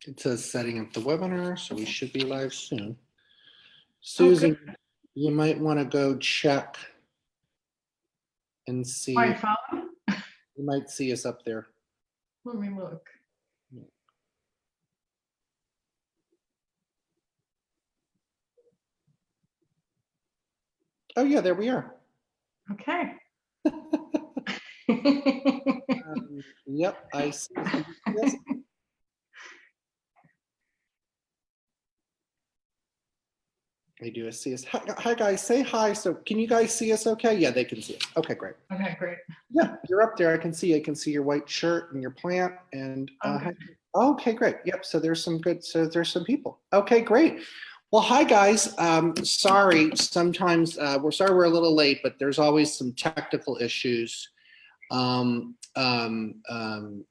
It says setting up the webinar, so we should be live soon. Oh, Susan, good. you might want to go check and see. My phone? You might see us up there. Let me look. Oh yeah, there we are. Okay. Yep, I see. Yes. I do see us. Hi guys, say hi. So can you guys see us okay? Yeah, they can see us. Okay, great. Okay, great. Yeah, you're up there. I can see your white shirt and your plant and Okay. okay, great. Yep. So there's some there's some people. Okay, great. Well, hi guys. Sorry, sometimes we're sorry we're a little late, but there's always some technical issues um, um, um,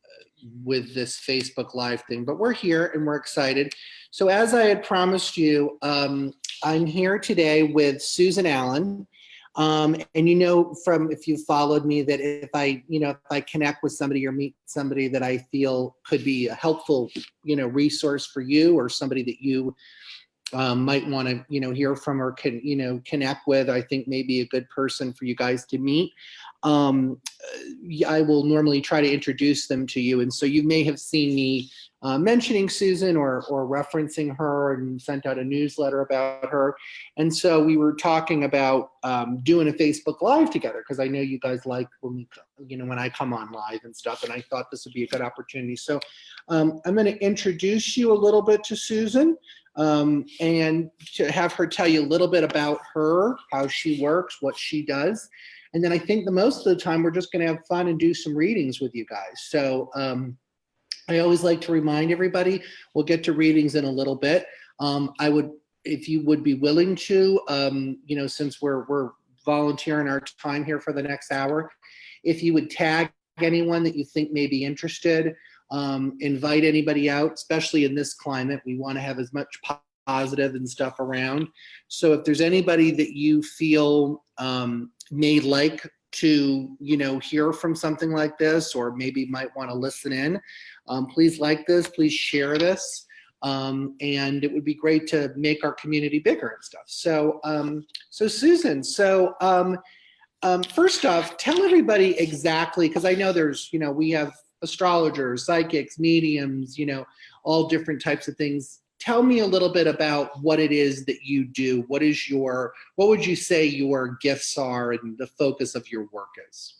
with this Facebook Live thing, but we're here and we're excited. So as I had promised you, I'm here today with Susan Allen. And you know, from if you followed me, that if I connect with somebody or meet somebody that I feel could be a helpful, resource for you or somebody that you might want to, hear from or connect with, I think maybe a good person for you guys to meet. I will normally try to introduce them to you. And so you may have seen me mentioning Susan or referencing her and sent out a newsletter about her. And so we were talking about doing a Facebook Live together because I know you guys like when when I come on live and stuff. And I thought this would be a good opportunity. So I'm going to introduce you a little bit to Susan. And to have her tell you a little bit about her, how she works, what she does. And then I think the most of the time we're just going to have fun and do some readings with you guys. So I always like to remind everybody, we'll get to readings in a little bit. I would, if you would be willing to, since we're volunteering our time here for the next hour, if you would tag anyone that you think may be interested, invite anybody out, especially in this climate. We want to have as much positive and stuff around. So if there's anybody that you feel may like to, hear from something like this, or maybe might want to listen in, please like this, please share this. And it would be great to make our community bigger and stuff. So, Susan, first off, tell everybody exactly, because I know there's, we have astrologers, psychics, mediums, all different types of things. Tell me a little bit about what it is that you do. What would you say your gifts are and the focus of your work is?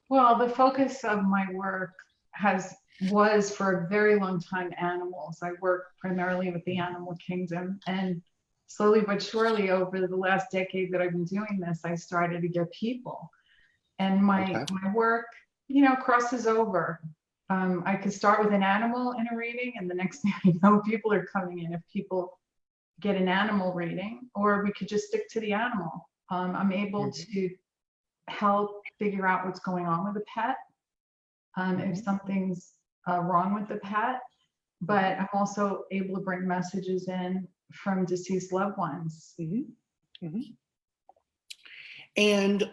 Well, the focus of my work was for a very long time animals. I work primarily with the animal kingdom, and slowly but surely over the last decade that I've been doing this, I started to get people. And my work, crosses over. I could start with an animal in a reading, and the next thing I know, people are coming in if people get an animal reading, or we could just stick to the animal. I'm able to help figure out what's going on with the pet, if something's wrong with the pet, but I'm also able to bring messages in from deceased loved ones. And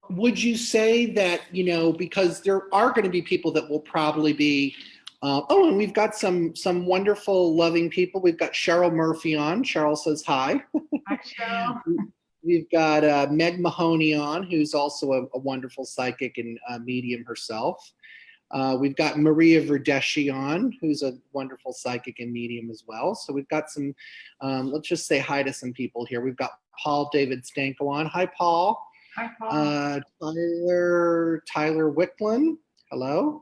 would you say that, because there are going to be people that will probably be, and we've got some wonderful, loving people. We've got Cheryl Murphy on. Cheryl says hi. Hi, Cheryl. We've got Meg Mahoney on, who's also a wonderful psychic and medium herself. We've got Maria Verdeschi on, who's a wonderful psychic and medium as well. So we've got some, let's just say hi to some people here. We've got Paul David Stanko on. Hi, Paul. Hi, Paul. Tyler Wicklund. Hello.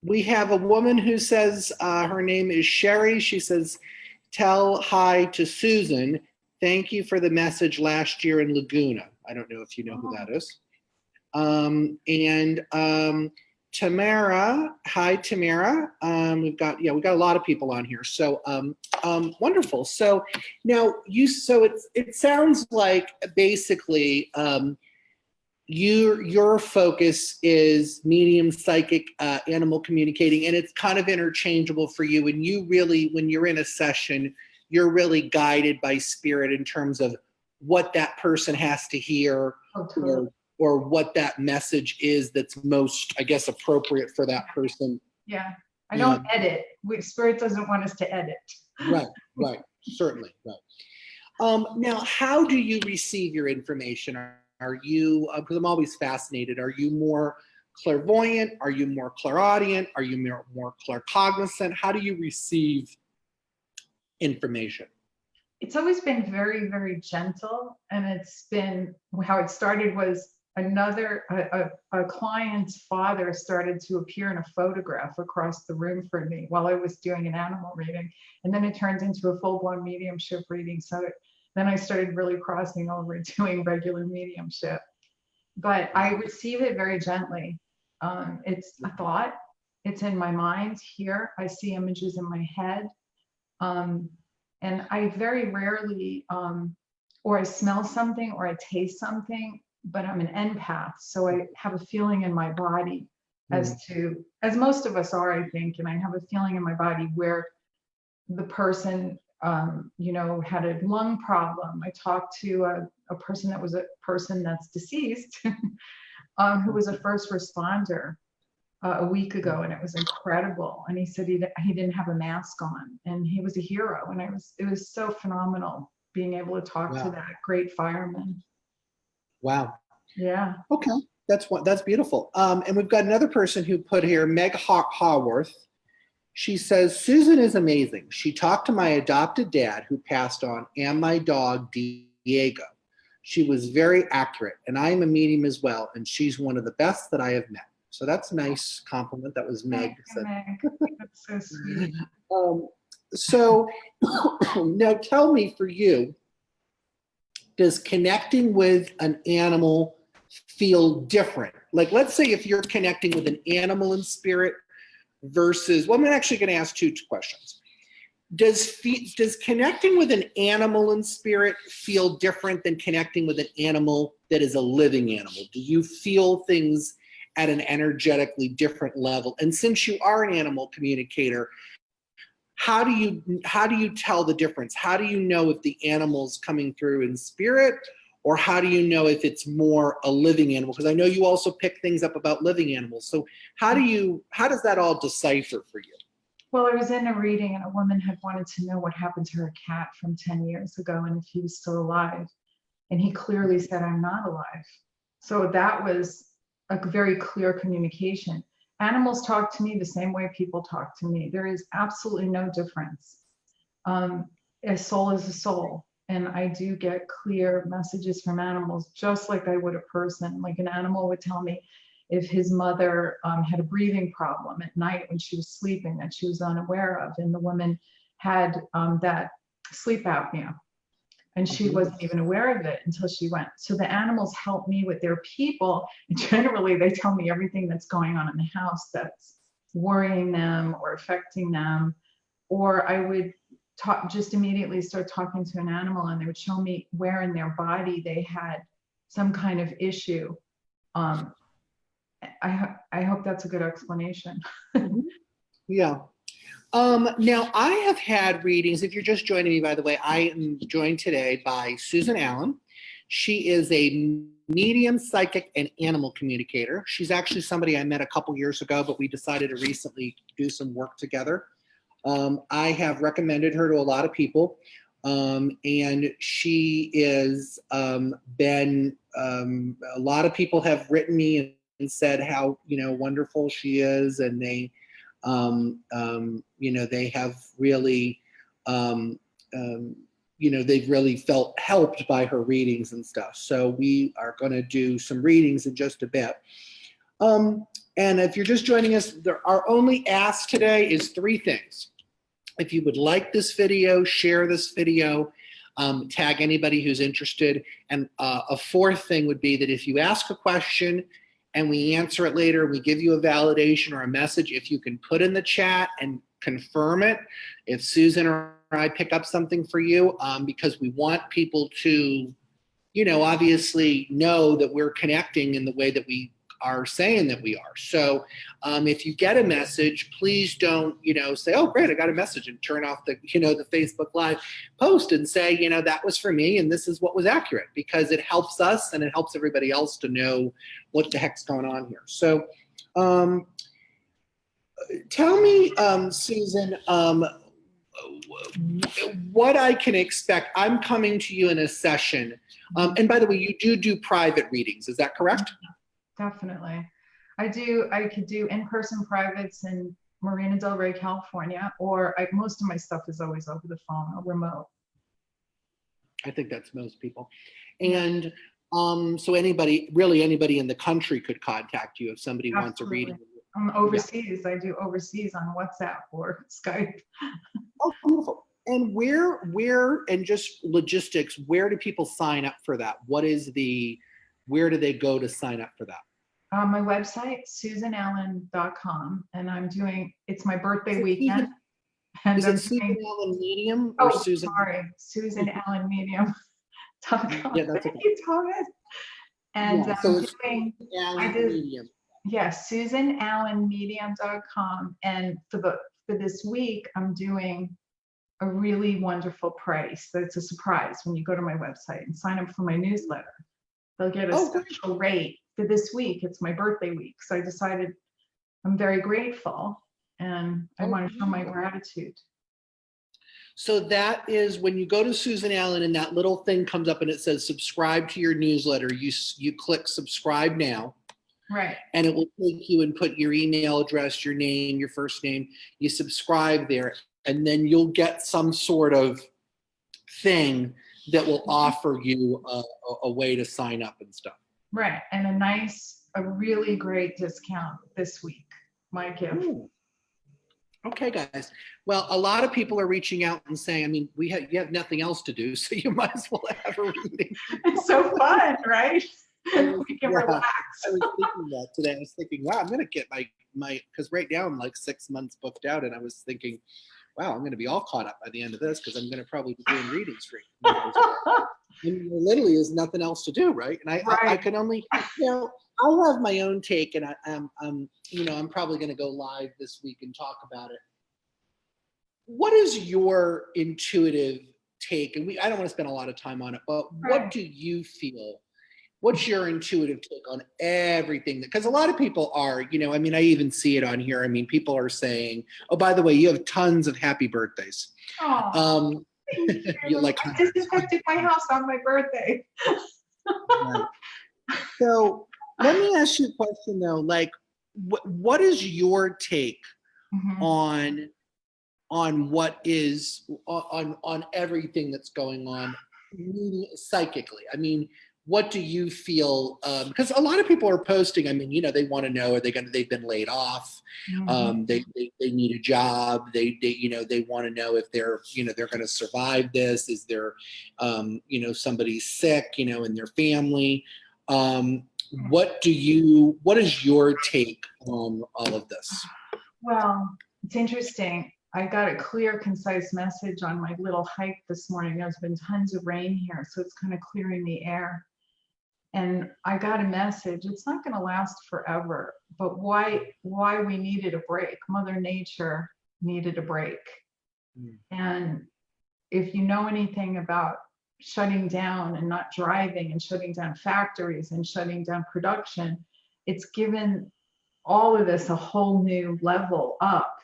We have a woman who says her name is Sherry. She says, tell hi to Susan. Thank you for the message last year in Laguna. I don't know if you know who that is. Tamara, hi Tamara. We've got a lot of people on here. So wonderful. So now it sounds like basically your focus is medium, psychic, animal communicating, and it's kind of interchangeable for you. And you really, when you're in a session, you're really guided by spirit in terms of what that person has to hear, or what that message is that's most, I guess, appropriate for that person Yeah. I Yeah. don't edit. Spirit doesn't want us to edit. Right, right, certainly, right. Now, how do you receive your information? Are you, because I'm always fascinated, are you more clairvoyant? Are you more clairaudient? Are you more claircognizant? How do you receive information? It's always been very, very gentle. And it's been how it started was a client's father started to appear in a photograph across the room for me while I was doing an animal reading. And then it turned into a full-blown mediumship reading. So then I started really crossing over doing regular mediumship. But I receive it very gently. It's a thought. It's in my mind here. I see images in my head. And I very rarely, or I smell something or I taste something, but I'm an empath. So I have a feeling in my body as most of us are, I think, and I have a feeling in my body where the person, had a lung problem. I talked to a person that was a person that's deceased, who was a first responder a week ago, and it was incredible. And he said he didn't have a mask on, and he was a hero. And it was so phenomenal being able to talk to that great fireman. Wow. Yeah. Okay, that's beautiful. And we've got another person who put here, Meg Haworth. She says, Susan is amazing. She talked to my adopted dad who passed on and my dog, Diego. She was very accurate, and I am a medium as well, and she's one of the best that I have met. So that's a nice compliment. That was Meg. Meg. That's so sweet. So now tell me, for you, does connecting with an animal feel different? Like, let's say if you're connecting with an animal in spirit versus, well, I'm actually going to ask two questions. Does connecting with an animal in spirit feel different than connecting with an animal that is a living animal? Do you feel things at an energetically different level? And since you are an animal communicator, how do you tell the difference? How do you know if the animal's coming through in spirit, or how do you know if it's more a living animal? Because I know you also pick things up about living animals. So how does that all decipher for you? Well, I was in a reading and a woman had wanted to know what happened to her cat from 10 years ago and if he was still alive. And he clearly said, I'm not alive. So that was a very clear communication. Animals talk to me the same way people talk to me. There is absolutely no difference. A soul is a soul. And I do get clear messages from animals, just like I would a person. Like an animal would tell me if his mother had a breathing problem at night when she was sleeping that she was unaware of. And the woman had that sleep apnea. And she wasn't even aware of it until she went. So the animals help me with their people. And generally, they tell me everything that's going on in the house that's worrying them or affecting them. Or I would just immediately start talking to an animal, and they would show me where in their body they had some kind of issue. I hope that's a good explanation. Yeah. Now, I have had readings. If you're just joining me, by the way, I am joined today by Susan Allen. She is a medium, psychic, and animal communicator. She's actually somebody I met a couple years ago, but we decided to recently do some work together. I have recommended her to a lot of people, and she is been, a lot of people have written me and said how, wonderful she is, and they, they have really, they've really felt helped by her readings and stuff. So we are going to do some readings in just a bit. And if you're just joining us, our only ask today is three things. If you would like this video, share this video, tag anybody who's interested. And a fourth thing would be that if you ask a question and we answer it later, we give you a validation or a message, if you can put in the chat and confirm it, if Susan or I pick up something for you, because we want people to, obviously know that we're connecting in the way that we are saying that we are. So if you get a message, please don't, say, oh, great, I got a message, and turn off the, the Facebook Live post and say, that was for me and this is what was accurate, because it helps us and it helps everybody else to know what the heck's going on here. So tell me, Susan, what I can expect. I'm coming to you in a session. And by the way, you do private readings. Is that correct? Definitely. I could do in-person privates in Marina Del Rey, California, or most of my stuff is always over the phone or remote. I think that's most people. Yeah. And so really anybody in the country could contact you if somebody wants a Absolutely. reading. I'm overseas. I do overseas on WhatsApp or Skype. Oh, beautiful. And and just logistics, where do people sign up for that? Where do they go to sign up for that? My website, susanallen.com, and it's my birthday Is it weekend. And Is I'm it Susan doing, Allen Medium or oh, Susan? sorry, susanallenmedium.com. Yeah, that's Thank okay. you, Thomas. And Yeah, so it's doing, I Allen did, Medium. yes, susanallenmedium.com. And for this week, I'm doing a really wonderful price. That's a surprise when you go to my website and sign up for my newsletter. They'll get a Oh, great. special rate for this week. It's my birthday week. So I decided I'm very grateful and I Oh, want to show my beautiful. gratitude. So that is when you go to Susan Allen and that little thing comes up and it says subscribe to your newsletter. You click subscribe now. Right. And it will take you and put your email address, your name, your first name. You subscribe there, and then you'll get some sort of thing that will offer you a way to sign up and stuff. Right. And a really great discount this week. My gift. Ooh. Okay, guys. Well, a lot of people are reaching out and saying, I mean, you have nothing else to do, so you might as well have a reading. It's so fun, right? We can relax. I was thinking that today. I was thinking, wow, I'm going to get my because right now I'm like 6 months booked out, and I was thinking, wow, I'm going to be all caught up by the end of this because I'm going to probably be doing readings for you. And there literally is nothing else to do, right? And I can only, I'll have my own take, and I'm probably going to go live this week and talk about it. What is your intuitive take? And I don't want to spend a lot of time on it, but what do you feel? What's your intuitive take on everything? Because a lot of people are, I mean, I even see it on here. I mean, people are saying, oh, by the way, you have tons of happy birthdays. Oh, thank you. You like I disinfected my house on my birthday. Right. So let me ask you a question though. Like, what is your take on what is on everything that's going on psychically? I mean, what do you feel? Because a lot of people are posting. I mean, they want to know, they've been laid off? They need a job. They want to know if they're going to survive this. Is there somebody sick in their family? What is your take on all of this? Well, it's interesting. I got a clear, concise message on my little hike this morning. There's been tons of rain here, so it's kind of clearing the air. And I got a message. It's not going to last forever, but why we needed a break. Mother Nature needed a break. And if you know anything about shutting down and not driving and shutting down factories and shutting down production, it's given all of this a whole new level up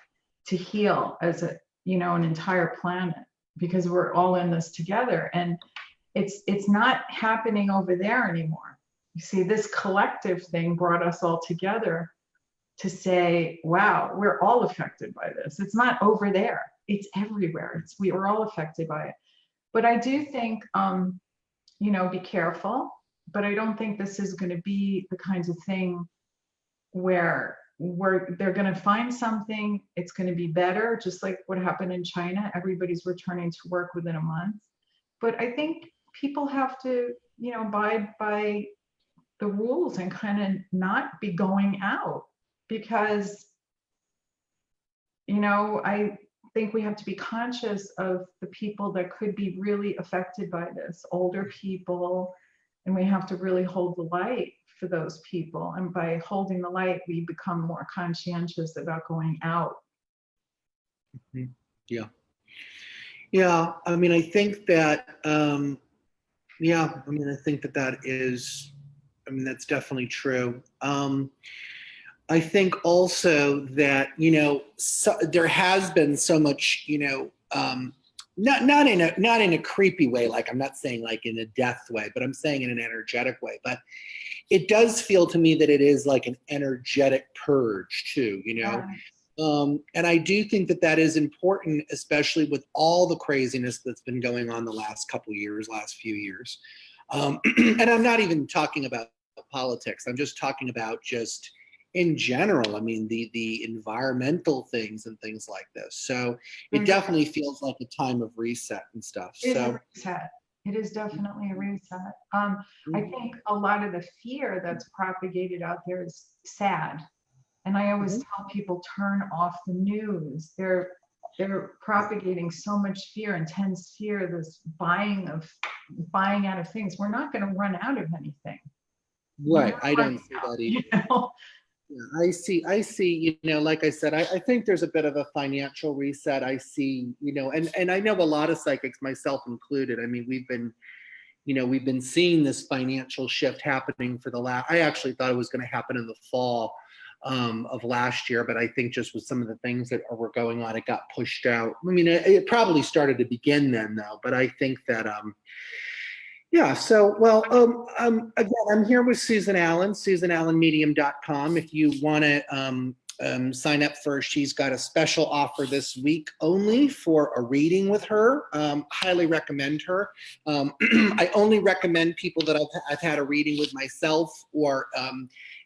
to heal as an entire planet, because we're all in this together. And it's not happening over there anymore. You see, this collective thing brought us all together to say, wow, we're all affected by this. It's not over there, it's everywhere. We are all affected by it. But I do think, be careful, but I don't think this is going to be the kinds of thing where they're going to find something, it's going to be better, just like what happened in China. Everybody's returning to work within a month. But I think people have to, abide by the rules and kind of not be going out, because, I think we have to be conscious of the people that could be really affected by this, older people, and we have to really hold the light for those people. And by holding the light, we become more conscientious about going out. Yeah. Yeah. I mean, I think that, I think that is, that's definitely true. I think also that, there has been so much, not in a creepy way, like I'm not saying like in a death way, but I'm saying in an energetic way. But it does feel to me that it is like an energetic purge too. Yes. And I do think that that is important, especially with all the craziness that's been going on the last couple years, last few years. And I'm not even talking about politics. I'm just talking about just in general. I mean, the environmental things and things like this. So it definitely feels like a time of reset and stuff. It is a So reset. It is definitely a reset. I think a lot of the fear that's propagated out there is sad. And I always tell people, turn off the news. They're propagating so much fear, intense fear, this buying out of things. We're not going to run out of anything. right, I don't see that either. You know? Yeah, I see, like I said, I think there's a bit of a financial reset. I see, and I know a lot of psychics, myself included. I mean, we've been seeing this financial shift happening for the last, I actually thought it was going to happen in the fall of last year, but I think just with some of the things that were going on, it got pushed out. I mean, it probably started to begin then though, but I think that, yeah, so, well, again, I'm here with Susan Allen, susanallenmedium.com. If you want to sign up for, she's got a special offer this week only for a reading with her. Highly recommend her. I only recommend people that I've had a reading with myself, or,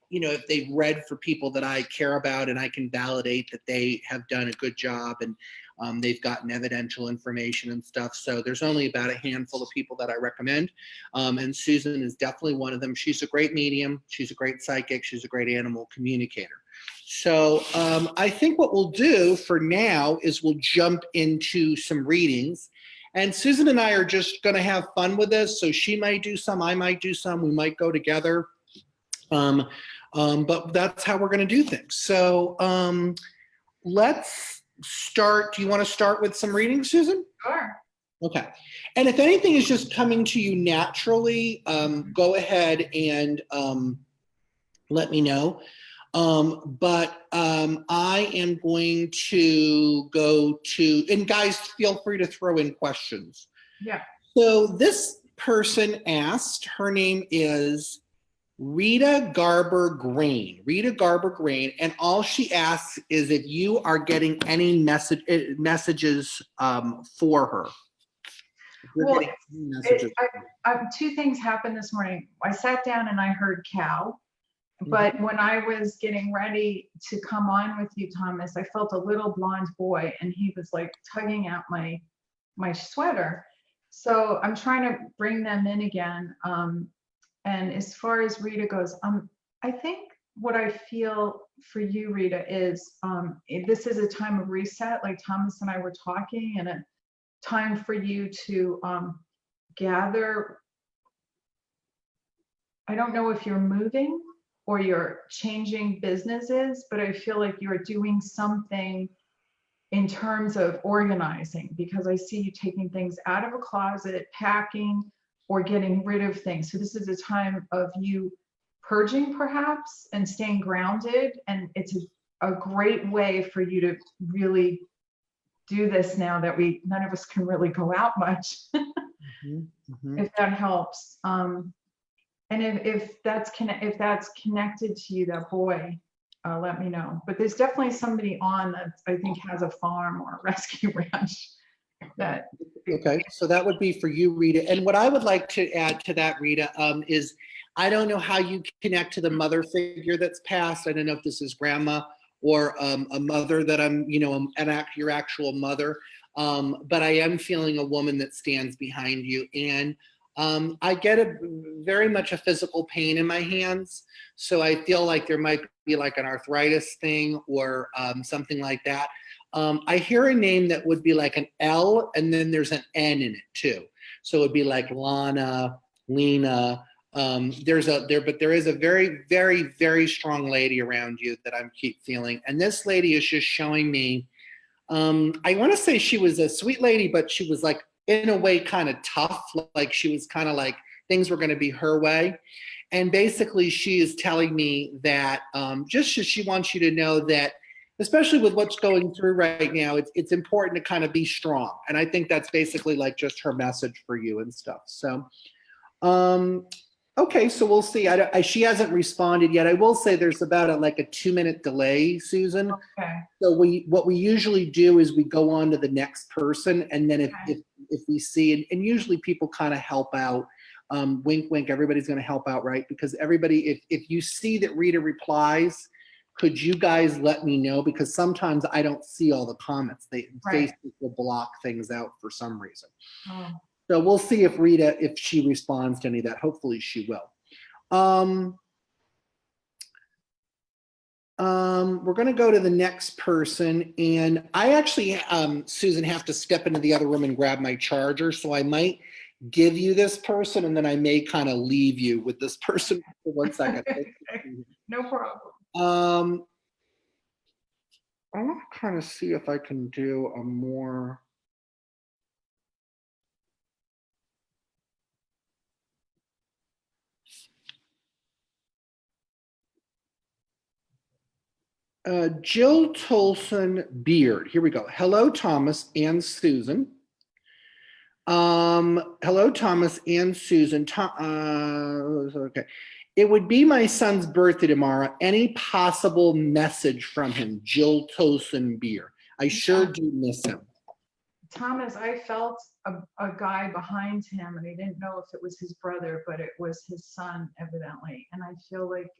if they've read for people that I care about and I can validate that they have done a good job, and they've gotten evidential information and stuff. So there's only about a handful of people that I recommend. And Susan is definitely one of them. She's a great medium. She's a great psychic. She's a great animal communicator. So I think what we'll do for now is we'll jump into some readings. And Susan and I are just going to have fun with this. So she might do some, I might do some, we might go together. But that's how we're going to do things. So let's start. Do you want to start with some readings, Susan? Sure. Okay. And if anything is just coming to you naturally, go ahead and let me know. But I am going to go to, and guys, feel free to throw in questions. Yeah. So this person asked, her name is Rita Garber Green. Rita Garber Green, and all she asks is if you are getting any messages for her. Well, two things happened this morning. I sat down and I heard cow, but when I was getting ready to come on with you, Thomas, I felt a little blonde boy, and he was like tugging at my sweater. So I'm trying to bring them in again. And as far as Rita goes, I think what I feel for you, Rita, is this is a time of reset, like Thomas and I were talking, and a time for you to gather. I don't know if you're moving or you're changing businesses, but I feel like you're doing something in terms of organizing, because I see you taking things out of a closet, packing, or getting rid of things. So this is a time of you purging perhaps and staying grounded. And it's a great way for you to really do this now that none of us can really go out much, if that helps. And if that's connected to you, that boy, let me know. But there's definitely somebody on that I think has a farm or a rescue ranch. Okay, so that would be for you, Rita. And what I would like to add to that, Rita, is I don't know how you connect to the mother figure that's passed. I don't know if this is grandma or a mother that your actual mother. But I am feeling a woman that stands behind you. And I get very much a physical pain in my hands. So I feel like there might be like an arthritis thing or something like that. I hear a name that would be like an L, and then there's an N in it too. So it would be like Lana, Lena. But there is a very, very, very strong lady around you that I keep feeling. And this lady is just showing me, I want to say she was a sweet lady, but she was like, in a way, kind of tough. Like she was kind of like things were going to be her way. And basically, she is telling me that just as she wants you to know that, especially with what's going through right now, it's important to kind of be strong. And I think that's basically like just her message for you and stuff. So, okay, so we'll see. She hasn't responded yet. I will say there's about like a 2-minute delay, Susan. Okay. So what we usually do is we go on to the next person, and then if we see, and usually people kind of help out. Wink, wink. Everybody's going to help out, right? Because everybody, if you see that Rita replies, could you guys let me know? Because sometimes I don't see all the comments. Facebook will block things out for some reason. Oh. So we'll see if Rita, if she responds to any of that. Hopefully she will. We're going to go to the next person, and I actually, Susan, have to step into the other room and grab my charger, so I might give you this person, and then I may kind of leave you with this person for 1 second. No problem. I want to kind of see if I can do a more. Jill Tolson Beard. Here we go. Hello, Thomas and Susan. Hello, Thomas and Susan. Okay. It would be my son's birthday tomorrow. Any possible message from him? Jill Tolson Beard. I sure do miss him. Thomas, I felt a guy behind him, and I didn't know if it was his brother, but it was his son, evidently. And I feel like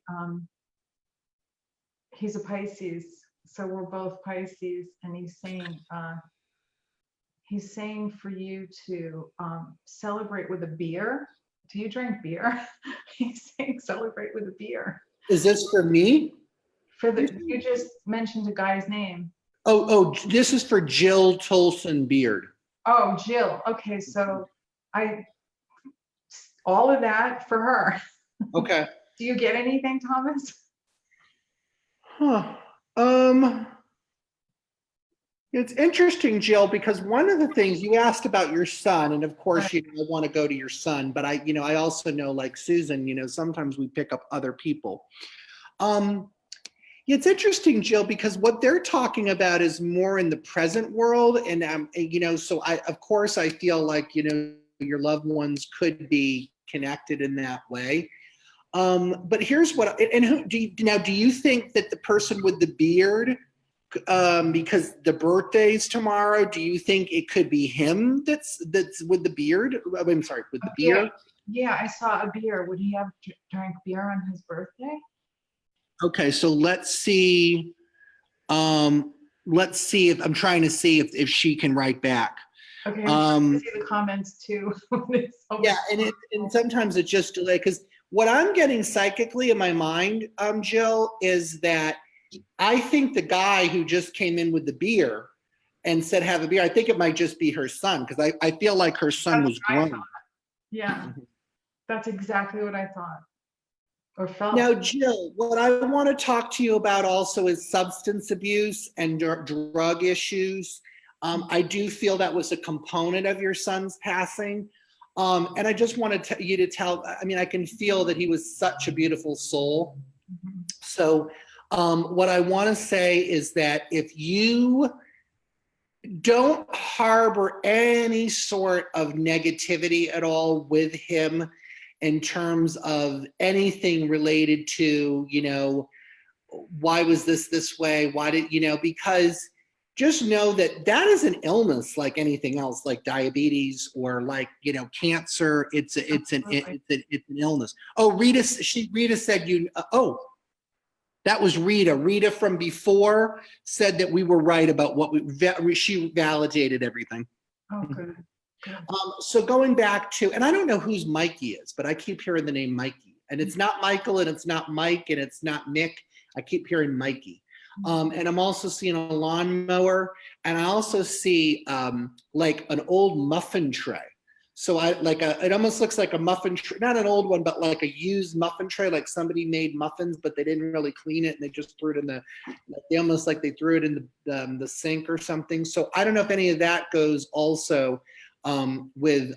he's a Pisces, so we're both Pisces, and he's saying for you to celebrate with a beer. Do you drink beer? He's saying celebrate with a beer. Is this for me? You just mentioned a guy's name. Oh, this is for Jill Tolson Beard. Oh, Jill. Okay, so all of that for her. Okay. Do you get anything, Thomas? Huh. It's interesting, Jill, because one of the things you asked about your son, and of course, I want to go to your son, but I also know, like Susan, sometimes we pick up other people. It's interesting, Jill, because what they're talking about is more in the present world, and so of course, I feel like your loved ones could be connected in that way. But here's what, and who do you think that the person with the beard, because the birthday's tomorrow, do you think it could be him that's with the beard? I'm sorry, with the beard? Yeah, I saw a beer. Would he have drank beer on his birthday? Okay, so let's see. Let's see if I'm trying to see if she can write back. Okay, I'm trying to see the comments too. Yeah, and sometimes it's just delay, because what I'm getting psychically in my mind, Jill, is that I think the guy who just came in with the beer and said have a beer, I think it might just be her son, because I feel like her son was grown. Yeah, that's exactly what I thought or felt. Now, Jill, what I want to talk to you about also is substance abuse and drug issues. I do feel that was a component of your son's passing. And I just wanted you to tell, I can feel that he was such a beautiful soul. Mm-hmm. So what I want to say is that if you don't harbor any sort of negativity at all with him in terms of anything related to, why was this way? Why did, because just know that is an illness like anything else, like diabetes or like, cancer. It's an illness. Oh, Rita said that was Rita. Rita from before said that we were right about what she validated everything. Oh, good. So going back to, and I don't know whose Mikey is, but I keep hearing the name Mikey, and it's not Michael, and it's not Mike, and it's not Nick. I keep hearing Mikey. And I'm also seeing a lawnmower, and I also see like an old muffin tray. So it almost looks like a muffin tray, not an old one, but like a used muffin tray, like somebody made muffins, but they didn't really clean it, and they just threw it in they threw it in the sink or something. So I don't know if any of that goes also with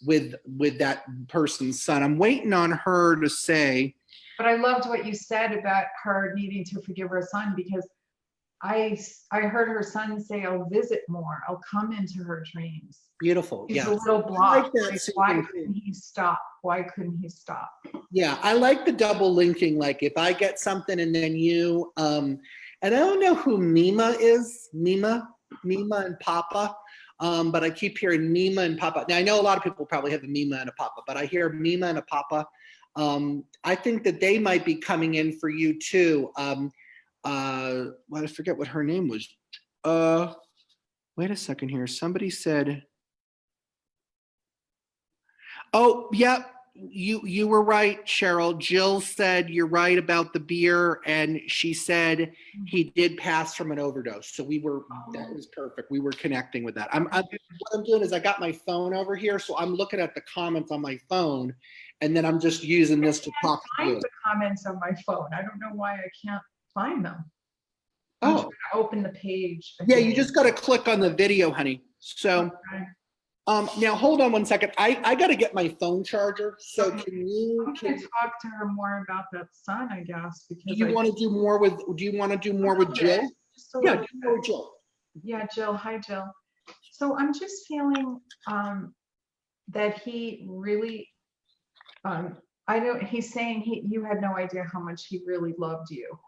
with that person's son. I'm waiting on her to say, But I loved what you said about her needing to forgive her son, because I heard her son say, I'll visit more. I'll come into her dreams. beautiful. He's Yeah. a little I blocked. like that, Like, Susan, why too. couldn't he stop? Why couldn't he stop? Yeah, I like the double linking, like if I get something and then you, and I don't know who Mima is, Mima and Papa, but I keep hearing Mima and Papa. Now, I know a lot of people probably have a Mima and a Papa, but I hear Mima and a Papa. I think that they might be coming in for you too. Well, I forget what her name was. Wait a second here. Somebody said, oh, yep. You were right, Cheryl. Jill said you're right about the beer, and she said he did pass from an overdose. So that was perfect. We were connecting with that. What I'm doing is I got my phone over here, so I'm looking at the comments on my phone, and then I'm just using this to talk to Find you. the comments on my phone. I don't know why I can't find them. I'm Oh, trying to open the page. yeah, you just got to click on the video, honey. So. Okay. Now hold on one second. I got to get my phone charger. So Okay. can you I'm gonna talk to her more about that son, I guess, do because you want to do more with Jill? Just a Yeah, little do more bit. with Jill. Yeah, Jill. Hi, Jill. So I'm just feeling that he really, I don't, he's saying you had no idea how much he really loved you.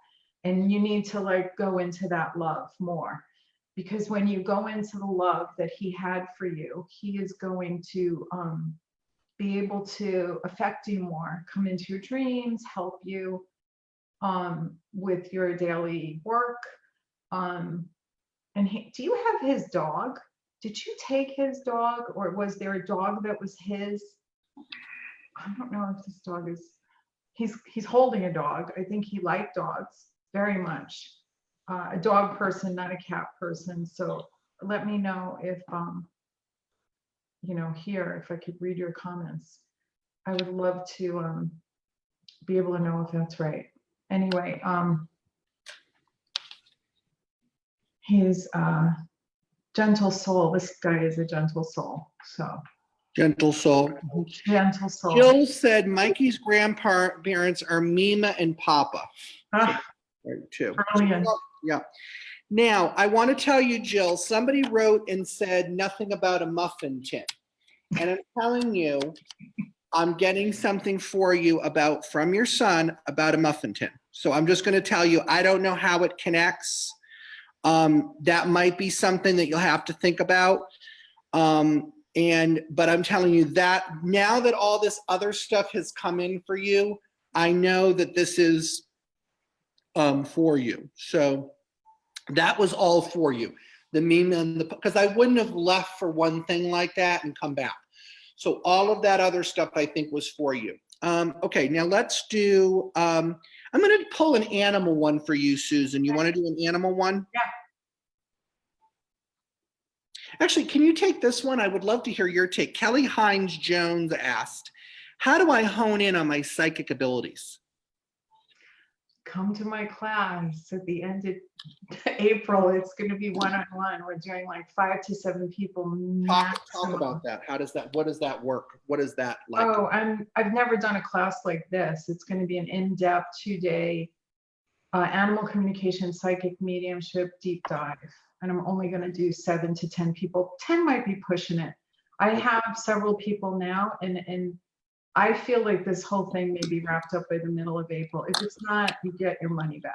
And you need to like go into that love more. Because when you go into the love that he had for you, he is going to be able to affect you more, come into your dreams, help you with your daily work. And do you have his dog? Did you take his dog, or was there a dog that was his? I don't know if this dog is. He's holding a dog. I think he liked dogs very much. A dog person, not a cat person. So let me know if here, if I could read your comments. I would love to be able to know if that's right. Anyway, he's gentle soul. This guy is a gentle soul. So Gentle soul. gentle soul. Jill said Mikey's grandparents are Mima and Papa. Ah, Right, too. brilliant. Yeah. Now, I want to tell you, Jill, somebody wrote and said nothing about a muffin tin. And I'm telling you, I'm getting something for you from your son about a muffin tin. So I'm just going to tell you, I don't know how it connects. That might be something that you'll have to think about. But I'm telling you that now that all this other stuff has come in for you, I know that this is for you. So that was all for you. The meme and because I wouldn't have left for one thing like that and come back. So all of that other stuff I think was for you. Okay, now let's do, I'm going to pull an animal one for you, Susan. You want to do an animal one? Yeah. Actually, can you take this one? I would love to hear your take. Kelly Hines Jones asked, how do I hone in on my psychic abilities? Come to my class at the end of April. It's going to be one-on-one. We're doing like 5 to 7 people. Talk maximum. about that. What does that work? What is that like? Oh, I've never done a class like this. It's going to be an in-depth 2-day animal communication, psychic mediumship deep dive. And I'm only going to do 7 to 10 people. 10 might be pushing it. I have several people now, and I feel like this whole thing may be wrapped up by the middle of April. If it's not, you get your money back.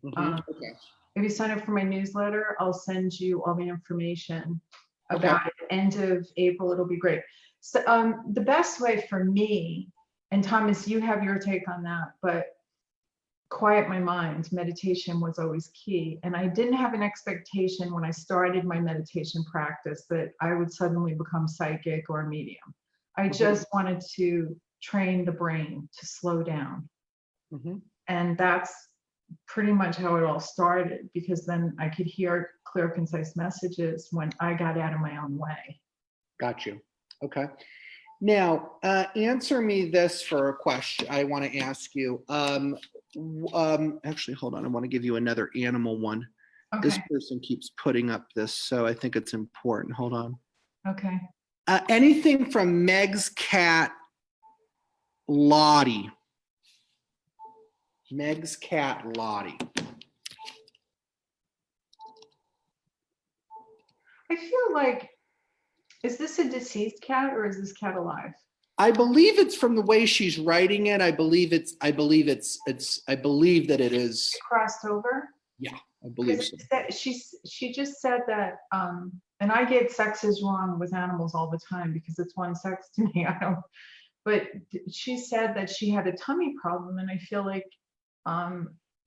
Okay. If you sign up for my newsletter, I'll send you all the information about it. End of April, it'll be great. So the best way for me, and Thomas, you have your take on that, but quiet my mind, meditation was always key. And I didn't have an expectation when I started my meditation practice that I would suddenly become psychic or a medium. I just wanted to train the brain to slow down. And that's pretty much how it all started, because then I could hear clear, concise messages when I got out of my own way. Got you. Okay. Now, answer me this for a question I want to ask you. Actually, hold on. I want to give you another animal one. Okay. This person keeps putting up this, so I think it's important. Hold on. Okay. Anything from Meg's cat, Lottie. Meg's cat, Lottie. I feel like, is this a deceased cat or is this cat alive? I believe it's from the way she's writing it. I believe that it is. It crossed over? Yeah, I believe Because so. she just said that, and I get sexes wrong with animals all the time because it's one sex to me. I don't, but she said that she had a tummy problem, and I feel like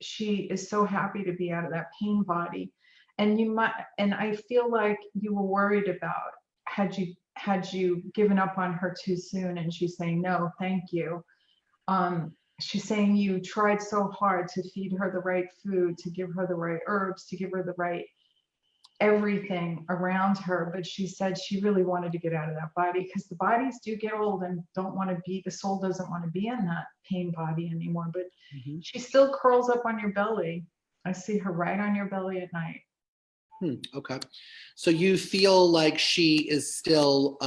she is so happy to be out of that pain body. And you might, and I feel like you were worried about had you given up on her too soon, and she's saying no, thank you. She's saying you tried so hard to feed her the right food, to give her the right herbs, to give her the right everything around her, but she said she really wanted to get out of that body because the bodies do get old and don't want to be, the soul doesn't want to be in that pain body anymore. But Mhm. she still curls up on your belly. I see her right on your belly at night. Okay. So you feel like she's still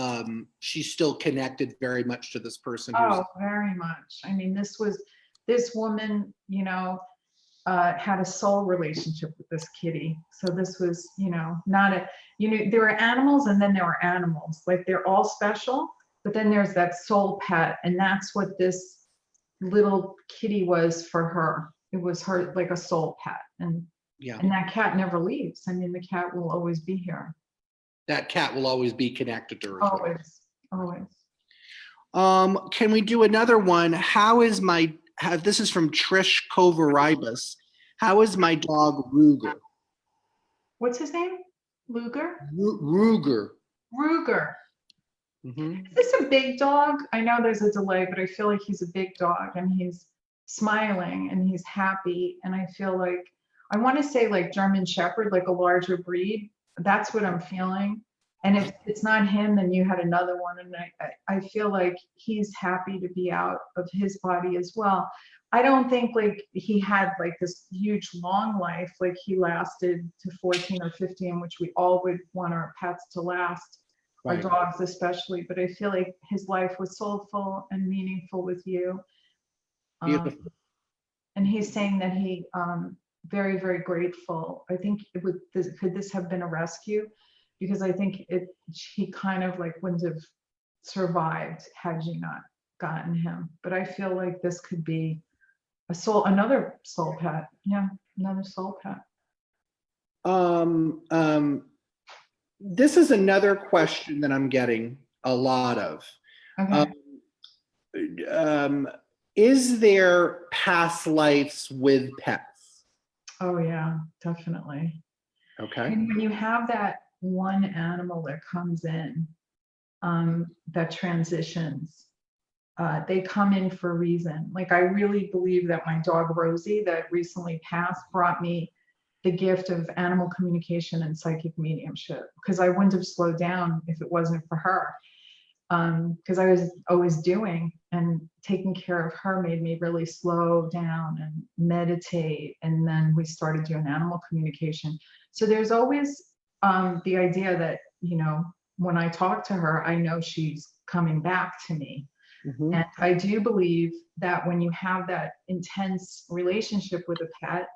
connected very much to this person who's. Oh, very much. I mean, this woman, had a soul relationship with this kitty. So this was, not a, there were animals and then there were animals. Like they're all special, but then there's that soul pet. And that's what this little kitty was for her. It was her like a soul pet. Yeah, And that cat never leaves. I mean, the cat will always be here. that cat will always be connected to her as well. Always, always. Can we do another one? This is from Trish Kovaribus. How is my dog Ruger? What's his name? Luger? Ruger. Ruger. Mhm. Is this a big dog? I know there's a delay, but I feel like he's a big dog and he's smiling and he's happy. And I feel like I want to say like German Shepherd, like a larger breed. That's what I'm feeling. And if it's not him, then you had another one. And I feel like he's happy to be out of his body as well. I don't think like he had like this huge long life, like he lasted to 14 or 15, which we all would want our pets to last, our Right. dogs especially, but I feel like his life was soulful and meaningful with you. Um, Beautiful. and he's saying that he very, very grateful. I think could this have been a rescue? Because I think he kind of like wouldn't have survived had you not gotten him. But I feel like this could be another soul pet. Yeah, another soul pet. Um, um, this is another question that I'm getting a lot of. Okay. Um, um, is there past lives with pets? Oh yeah, definitely. Okay. And when you have that one animal that comes in, that transitions, they come in for a reason. Like I really believe that my dog Rosie that recently passed brought me the gift of animal communication and psychic mediumship because I wouldn't have slowed down if it wasn't for her. Because I was always doing and taking care of her made me really slow down and meditate. And then we started doing animal communication. So there's always the idea that, when I talk to her, I know she's coming back to me. Mhm. And I do believe that when you have that intense relationship with a pet,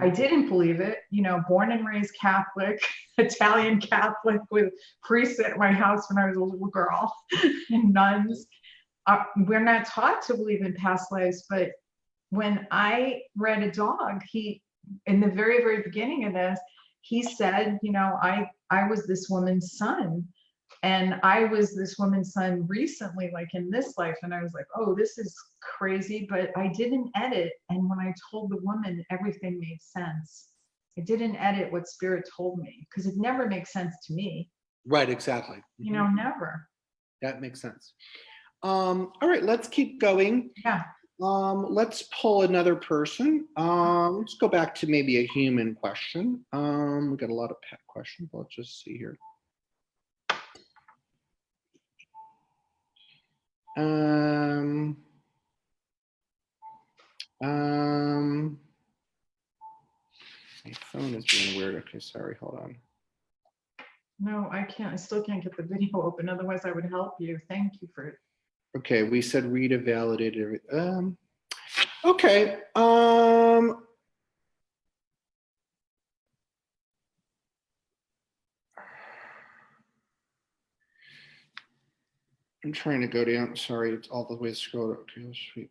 I Mhm. didn't believe it, born and raised Catholic, Italian Catholic with priests at my house when I was a little girl and nuns. We're not taught to believe in past lives, but when I read a dog, in the very, very beginning of this, he said, I was this woman's son. And I was this woman's son recently, like in this life. And I was like, oh, this is crazy. But I didn't edit. And when I told the woman, everything made sense. I didn't edit what spirit told me because it never makes sense to me. Right, exactly. Mhm. Never. That makes sense. All right, let's keep going. Yeah. Let's pull another person. Let's go back to maybe a human question. We got a lot of pet questions. Let's just see here. Um, um, my phone is being weird. Okay, sorry, hold on. No, I can't. I still can't get the video open. Otherwise, I would help you. Thank you for it. Okay, we said Rita validated. Okay. I'm trying to go down. Sorry, it's all the way scrolled. Okay, sweet.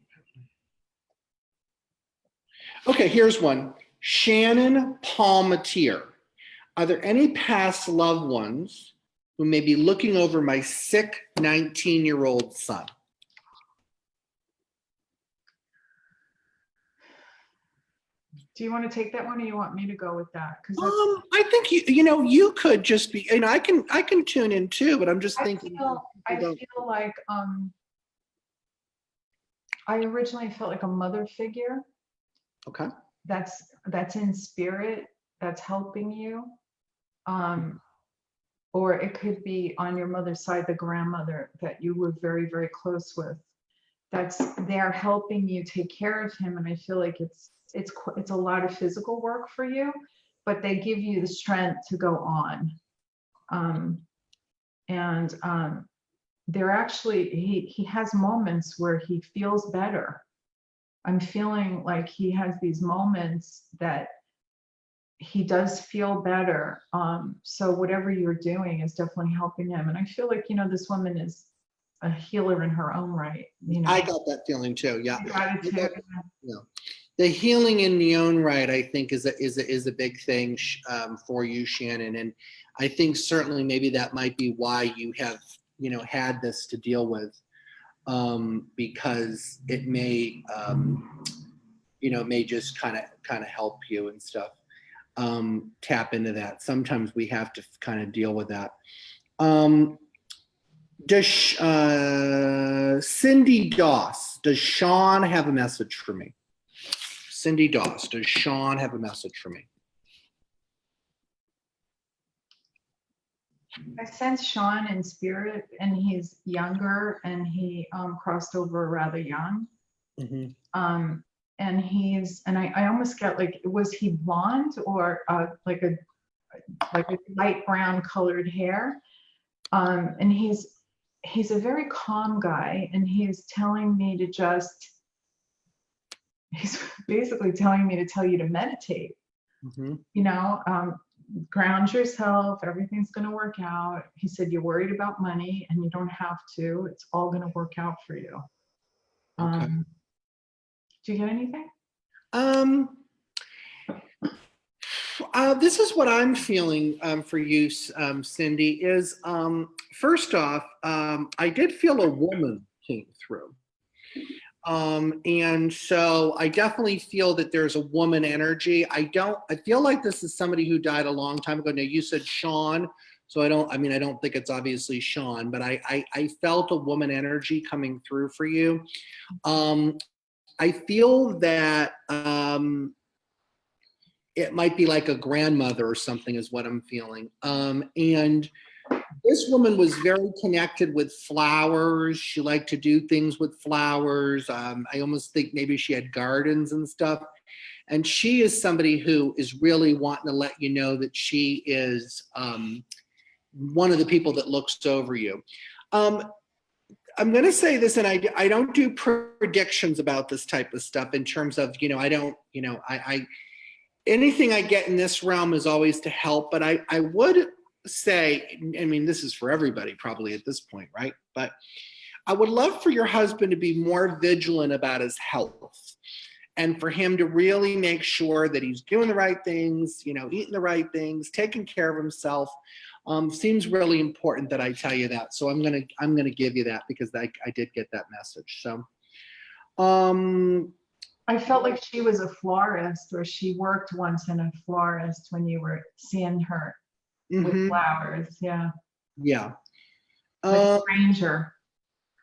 Okay, here's one. Shannon Palmatier. Are there any past loved ones who may be looking over my sick 19-year-old son? Do you want to take that one, or you want me to go with that? Because I think you could just be, I can tune in too, but I'm just thinking. I feel like I originally felt like a mother figure Okay. that's in spirit, that's helping you. Or it could be on your mother's side, the grandmother that you were very, very close with. They're helping you take care of him. And I feel like it's a lot of physical work for you, but they give you the strength to go on. They're actually, he has moments where he feels better. I'm feeling like he has these moments that he does feel better. So whatever you're doing is definitely helping him. And I feel like, this woman is a healer in her own right. I got that feeling too. Yeah. You got it too. Yeah. The healing in the own right, I think, is a big thing for you, Shannon. And I think certainly maybe that might be why you have, had this to deal with, because it may, may just kind of help you and stuff. Tap into that. Sometimes we have to kind of deal with that. Cindy Doss, does Sean have a message for me? Cindy Doss, does Sean have a message for me? I sense Sean in spirit, and he's younger, and he crossed over rather young. Mm-hmm. And I almost get like, was he blonde or like a light brown colored hair? And he's a very calm guy, and he's telling me to he's basically telling me to tell you to meditate. Mm-hmm. Ground yourself, everything's going to work out. He said, you're worried about money, and you don't have to. It's all going to work out for you. Okay. Do you get anything? This is what I'm feeling for you, Cindy, is first off, I did feel a woman came through. And so I definitely feel that there's a woman energy. I feel like this is somebody who died a long time ago. Now you said Sean, so I don't think it's obviously Sean, but I felt a woman energy coming through for you. I feel that it might be like a grandmother or something is what I'm feeling. And this woman was very connected with flowers. She liked to do things with flowers. I almost think maybe she had gardens and stuff. And she is somebody who is really wanting to let you know that she is one of the people that looks over you. I'm going to say this, and I don't do predictions about this type of stuff in terms of, anything I get in this realm is always to help, but I would say, this is for everybody probably at this point, right? But I would love for your husband to be more vigilant about his health, and for him to really make sure that he's doing the right things, eating the right things, taking care of himself. Seems really important that I tell you that. So I'm gonna give you that because I did get that message. So I felt like she was a florist, or she worked once in a florist when you were seeing her with flowers. Yeah. Yeah. Like a stranger.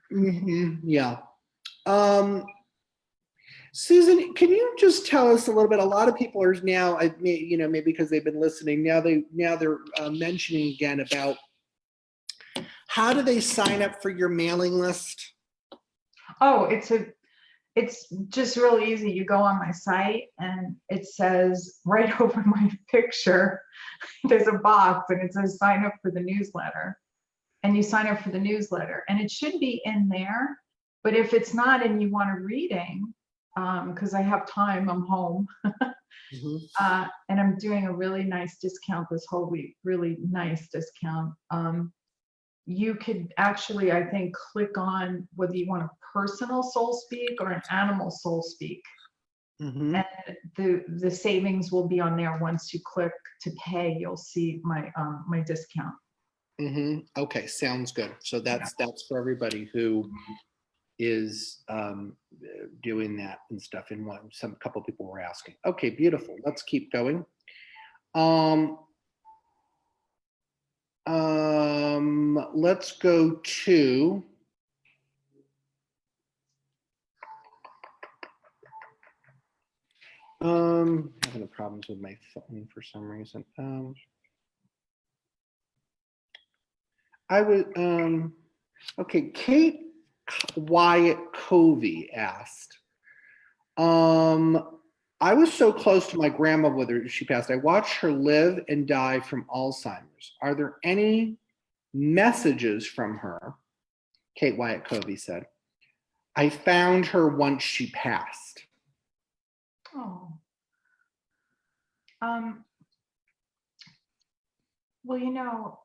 Yeah. Susan, can you just tell us a little bit? A lot of people are now, maybe because they've been listening, now they're mentioning again about how do they sign up for your mailing list? Oh, It's just really easy. You go on my site and it says right over my picture, there's a box and it says sign up for the newsletter. And you sign up for the newsletter and it should be in there. But if it's not and you want a reading, because I have time, I'm home, Mhm. and I'm doing a really nice discount this whole week, really nice discount. You could actually, I think, click on whether you want a personal soul speak or an animal soul speak. Mhm. And the savings will be on there. Once you click to pay, you'll see my discount. Okay, sounds good. So Yeah. that's for everybody who is doing that and stuff. And some couple people were asking. Okay, beautiful. Let's keep going. Um, let's go to having problems with my phone for some reason. I would okay, Kate Wyatt Covey asked, I was so close to my grandma whether she passed. I watched her live and die from Alzheimer's. Are there any messages from her? Kate Wyatt Covey said, I found her once she passed. Oh. Well,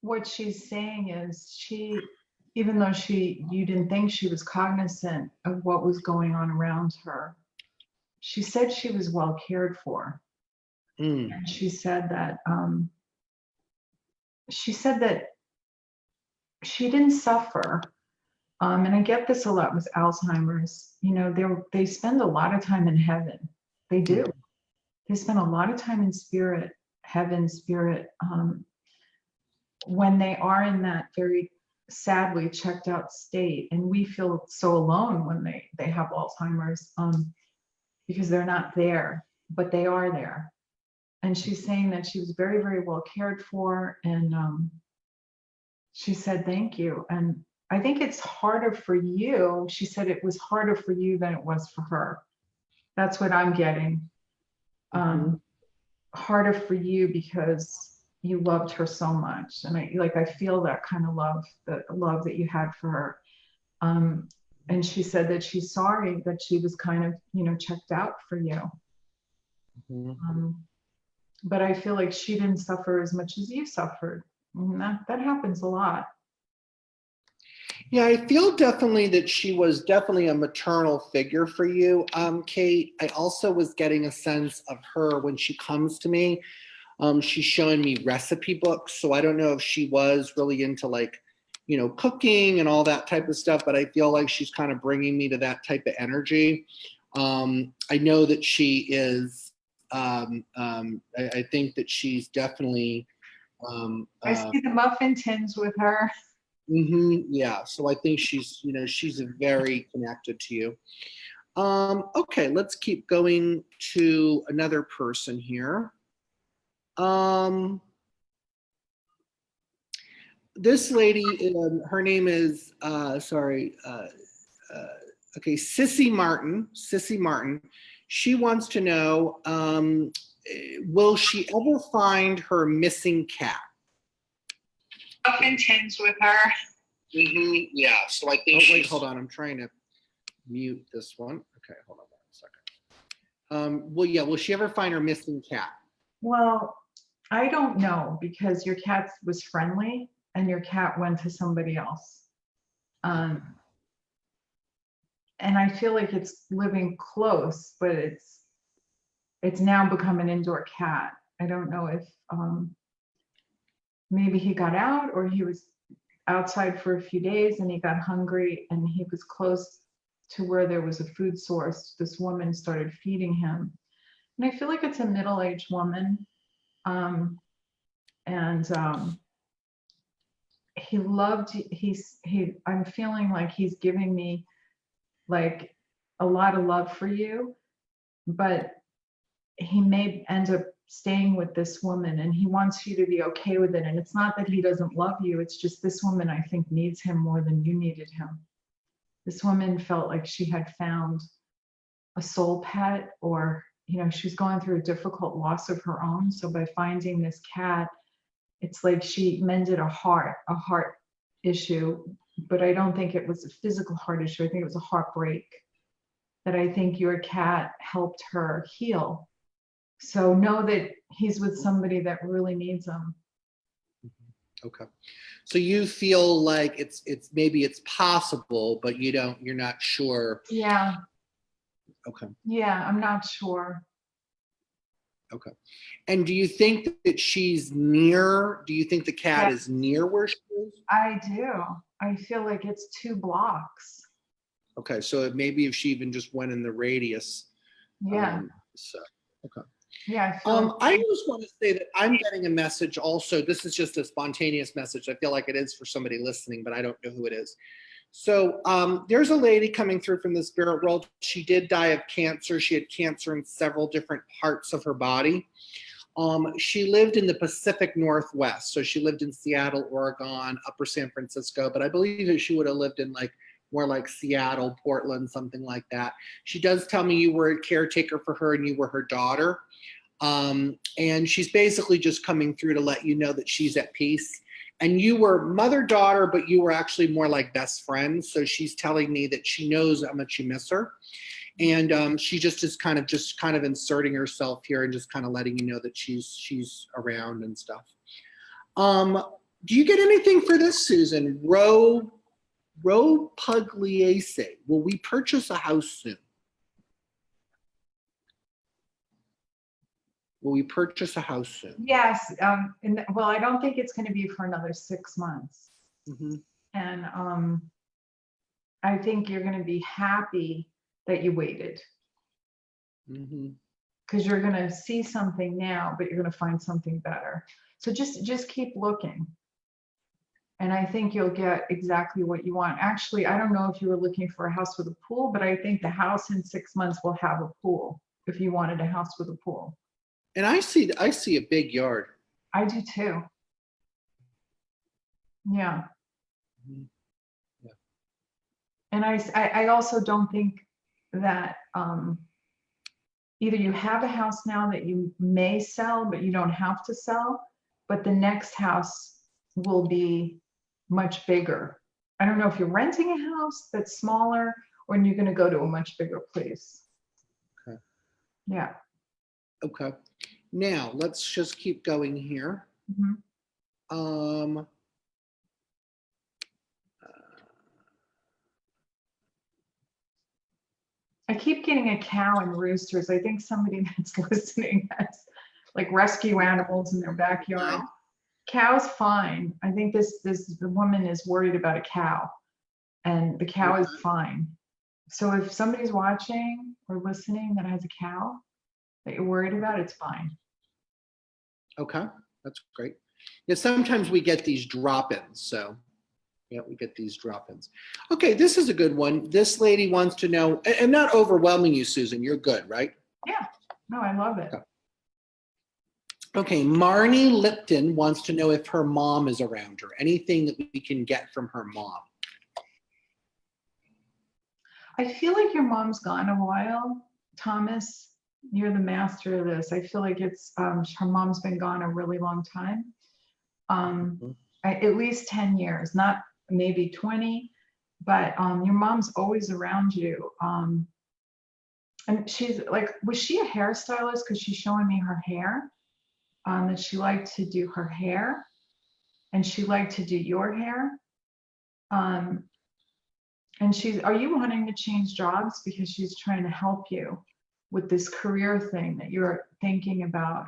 what she's saying is even though you didn't think she was cognizant of what was going on around her, she said she was well cared for. Mm. And she said that she didn't suffer. And I get this a lot with Alzheimer's. They spend a lot of time in heaven. They do. They spend a lot of time in spirit, heaven, spirit, when they are in that very sadly checked out state. And we feel so alone when they have Alzheimer's, because they're not there, but they are there. And she's saying that she was very, very well cared for. And she said, thank you. And I think it's harder for you. She said it was harder for you than it was for her. That's what I'm getting. Harder for you because you loved her so much. And I feel that kind of love, the love that you had for her. And she said that she's sorry that she was kind of, checked out for you. But I feel like she didn't suffer as much as you suffered. And that happens a lot. Yeah, I feel definitely that she was definitely a maternal figure for you, Kate. I also was getting a sense of her when she comes to me. She's showing me recipe books, so I don't know if she was really into cooking and all that type of stuff, but I feel like she's kind of bringing me to that type of energy. I know that she is, I think that she's definitely. I see the muffin tins with her. Yeah, so I think she's very connected to you. Okay, let's keep going to another person here. This lady, her name is okay, Sissy Martin. Sissy Martin. She wants to know, will she ever find her missing cat? Muffin tins with her. Yeah, so I think. Oh wait, hold on. I'm trying to mute this one. Okay, hold on a second. Will she ever find her missing cat? Well, I don't know, because your cat was friendly and your cat went to somebody else. And I feel like it's living close, but it's now become an indoor cat. I don't know if maybe he got out, or he was outside for a few days and he got hungry and he was close to where there was a food source. This woman started feeding him. And I feel like it's a middle-aged woman. I'm feeling like he's giving me like a lot of love for you, but he may end up staying with this woman and he wants you to be okay with it. And it's not that he doesn't love you. It's just this woman, I think, needs him more than you needed him. this woman felt like she had found a soul pet, or she's going through a difficult loss of her own. So by finding this cat, it's like she mended a heart issue. But I don't think it was a physical heart issue. I think it was a heartbreak that I think your cat helped her heal. So know that he's with somebody that really needs him. Okay. So you feel like it's maybe it's possible, but you're not sure. Yeah. Okay. Yeah, I'm not sure. Okay. And do you think that she's near? Do you think the cat Yeah. is near where she is? I do. I feel like it's 2 blocks. Okay. So maybe if she even just went in the radius. Yeah. So, okay. Yeah, I feel I just want to say that I'm getting a message also. This is just a spontaneous message. I feel like it is for somebody listening, but I don't know who it is. So there's a lady coming through from the spirit world. She did die of cancer. She had cancer in several different parts of her body. She lived in the Pacific Northwest. So she lived in Seattle, Oregon, Upper San Francisco, but I believe that she would have lived in more like Seattle, Portland, something like that. She does tell me you were a caretaker for her and you were her daughter. And she's basically just coming through to let you know that she's at peace. And you were mother-daughter, but you were actually more like best friends. So she's telling me that she knows how much you miss her. And she just is kind of inserting herself here and just kind of letting you know that she's around and stuff. Do you get anything for this, Susan? Roe Pugliese. Will we purchase a house soon? Will we purchase a house soon? yes. Well, I don't think it's going to be for another 6 months. Mm-hmm. And I think you're going to be happy that you waited, Mm-hmm. because you're going to see something now, but you're going to find something better. So just keep looking. And I think you'll get exactly what you want. Actually, I don't know if you were looking for a house with a pool, but I think the house in 6 months will have a pool if you wanted a house with a pool. And I see a big yard. I do too. Yeah. Mm-hmm. Yeah. And I also don't think that either you have a house now that you may sell, but you don't have to sell, but the next house will be much bigger. I don't know if you're renting a house that's smaller or you're going to go to a much bigger place. Okay. Yeah. Okay. Now let's just keep going here. Mm-hmm. I keep getting a cow and roosters. I think somebody that's listening has like rescue animals in their backyard. Cow's fine. I think the woman is worried about a cow, and the cow is fine. So if somebody's watching or listening that has a cow that you're worried about, it's fine. Okay, that's great. Yeah, sometimes we get these drop-ins, so yeah, we get these drop-ins. Okay, this is a good one. This lady wants to know, and not overwhelming you, Susan, you're good, right? Yeah, no, I love it. Okay, Marnie Lipton wants to know if her mom is around her. Anything that we can get from her mom? I feel like your mom's gone a while, Thomas. You're the master of this. I feel like it's her mom's been gone a really long time. At least 10 years, not maybe 20, but your mom's always around you. And she's like, was she a hairstylist? Because she's showing me her hair, that she liked to do her hair, and she liked to do your hair. And are you wanting to change jobs? Because she's trying to help you with this career thing that you're thinking about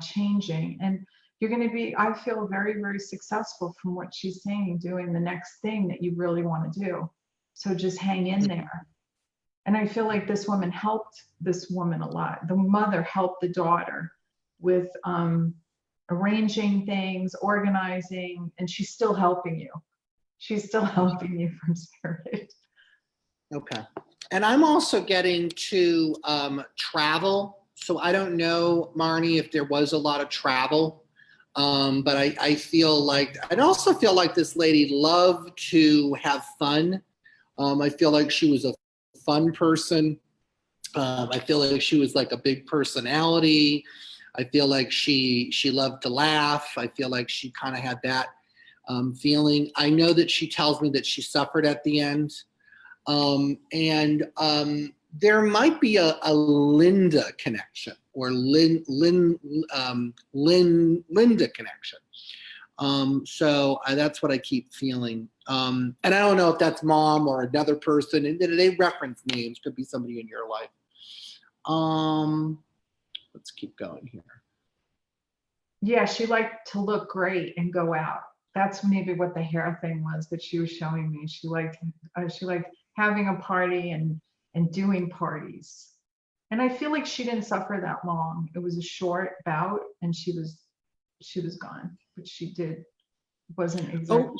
changing. And you're going to be, I feel, very, very successful from what she's saying, doing the next thing that you really want to do. So just hang in there. And I feel like this woman helped this woman a lot. The mother helped the daughter with arranging things, organizing, and she's still helping you. She's still helping you from spirit. Okay. And I'm also getting to travel. So I don't know, Marnie, if there was a lot of travel. But I feel like, I also feel like this lady loved to have fun. I feel like she was a fun person. I feel like she was like a big personality. I feel like she loved to laugh. I feel like she kind of had that feeling. I know that she tells me that she suffered at the end. And there might be a Linda connection or Linda connection. So that's what I keep feeling. And I don't know if that's mom or another person. And they reference names, could be somebody in your life. Let's keep going here. Yeah, she liked to look great and go out. That's maybe what the hair thing was that she was showing me. She liked having a party and doing parties. And I feel like she didn't suffer that long. It was a short bout, and she was gone. But she wasn't exactly. Oh,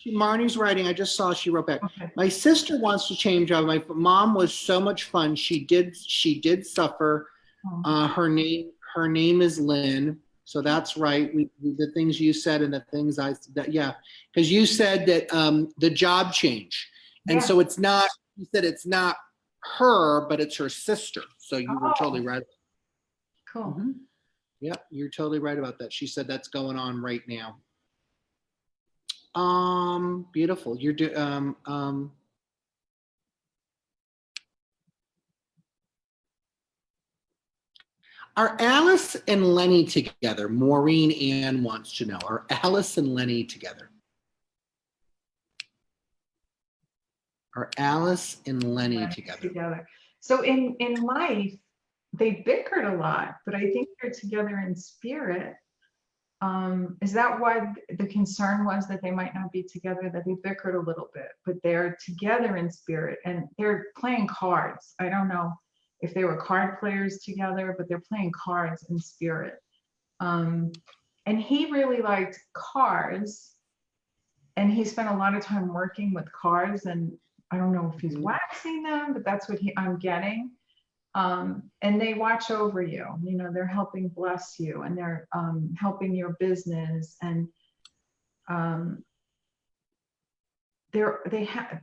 Marnie's writing. I just saw she wrote back. Okay. My sister wants to change job. My mom was so much fun. She did suffer. Oh. Her name is Lynn. So that's right. The things you said and the things yeah, because you said that the job change, and Yeah. so it's not. You said it's not her, but it's her sister. So you were totally right. Cool. Mm-hmm. Yeah, you're totally right about that. She said that's going on right now. Beautiful. Are Alice and Lenny together? Maureen Ann wants to know. Are Alice and Lenny together? Are Alice and Lenny together? So in life, they bickered a lot, but I think they're together in spirit. Is that why the concern was that they might not be together, that they bickered a little bit, but they're together in spirit and they're playing cards. I don't know if they were card players together, but they're playing cards in spirit. And he really liked cards, and he spent a lot of time working with cards, and I don't know if he's waxing them, but that's what I'm getting. And they watch over you, they're helping bless you, and they're helping your business, and they have,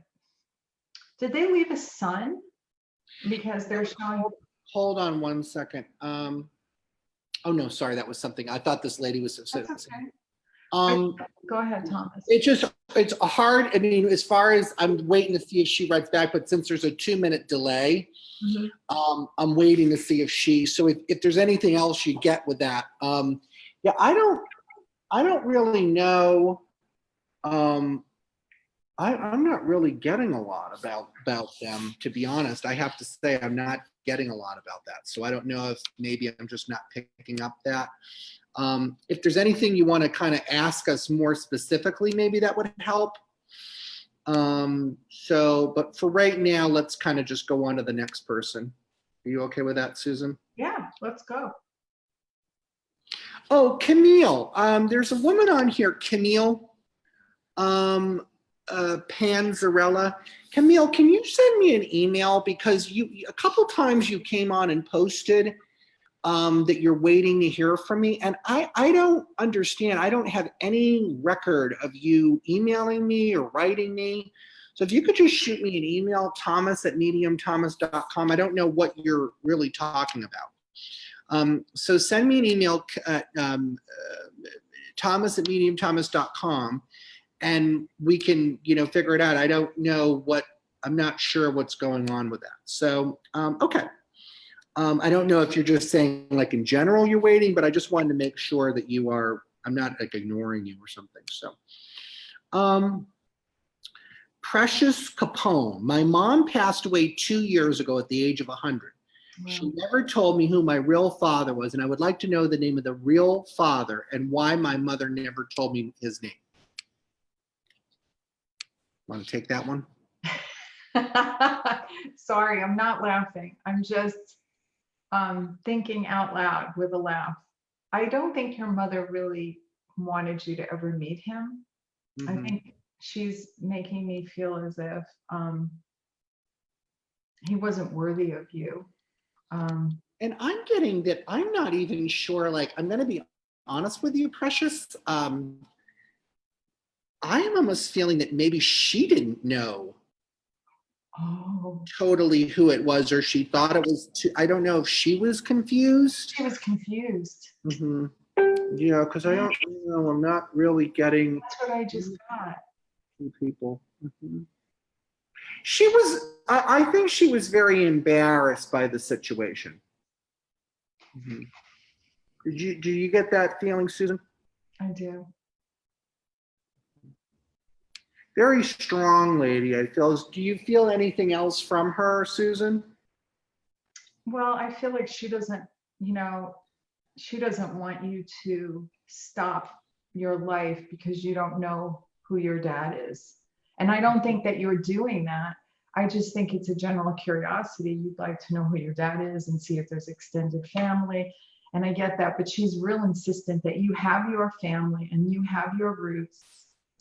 did they leave a son? Because they're showing. Hold on one second. Oh no, sorry, that was something. I thought this lady was. That's okay. Go ahead, Thomas. It's hard. I mean, as far as I'm waiting to see if she writes back, but since there's a 2-minute delay, I'm waiting to see so if there's anything else you get with that. Yeah, I don't really know. I'm not really getting a lot about them, to be honest. I have to say I'm not getting a lot about that. So I don't know if maybe I'm just not picking up that. If there's anything you want to kind of ask us more specifically, maybe that would help. But for right now, let's kind of just go on to the next person. Are you okay with that, Susan? Yeah, let's go. Oh, Camille. There's a woman on here, Camille Panzarella. Camille, can you send me an email? Because a couple times you came on and posted that you're waiting to hear from me. And I don't understand. I don't have any record of you emailing me or writing me. So if you could just shoot me an email, thomas@mediumthomas.com. I don't know what you're really talking about. So send me an email, thomas@mediumthomas.com, and we can, figure it out. I don't know I'm not sure what's going on with that. So, okay. I don't know if you're just saying like in general you're waiting, but I just wanted to make sure that I'm not like ignoring you or something. So, Precious Capone. My mom passed away 2 years ago at the age of 100. Wow. She never told me who my real father was, and I would like to know the name of the real father and why my mother never told me his name. Want to take that one? Sorry, I'm not laughing. I'm just thinking out loud with a laugh. I don't think your mother really wanted you to ever meet him. I think she's making me feel as if he wasn't worthy of you. And I'm getting that. I'm not even sure, like, I'm going to be honest with you, Precious. I am almost feeling that maybe she didn't know Oh, totally who it was, or she thought it was I don't know if she was confused. she was confused. Hmm. Yeah, because I don't, I'm not really getting That's what I just got. people. Mhm. She was, I think she was very embarrassed by the situation. Mhm. Do you get that feeling, Susan? I do. Very strong lady, I feel. Do you feel anything else from her, Susan? Well, I feel like she doesn't, you know, she doesn't want you to stop your life because you don't know who your dad is. And I don't think that you're doing that. I just think it's a general curiosity. You'd like to know who your dad is and see if there's extended family. And I get that, but she's real insistent that you have your family and you have your roots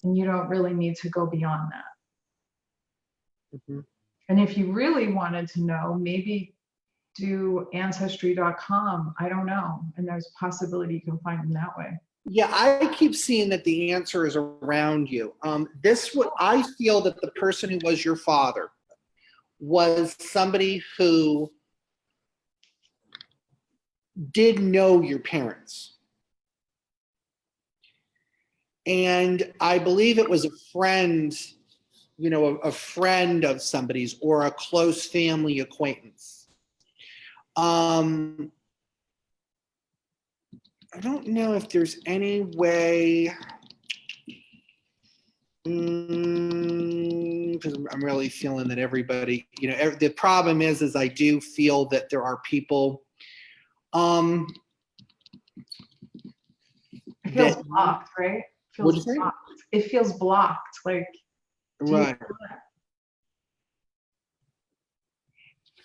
and you don't really need to go beyond that. Mhm. And if you really wanted to know, maybe do ancestry.com. I don't know. And there's a possibility you can find them that way. Yeah, I keep seeing that the answer is around you. This what I feel that the person who was your father was somebody who did know your parents. And I believe it was a friend, a friend of somebody's or a close family acquaintance. I don't know if there's any way, because I'm really feeling that everybody, the problem is I do feel that there are people It feels that, blocked, right? It what do feels you think? blocked. It feels blocked. Like, do you Right.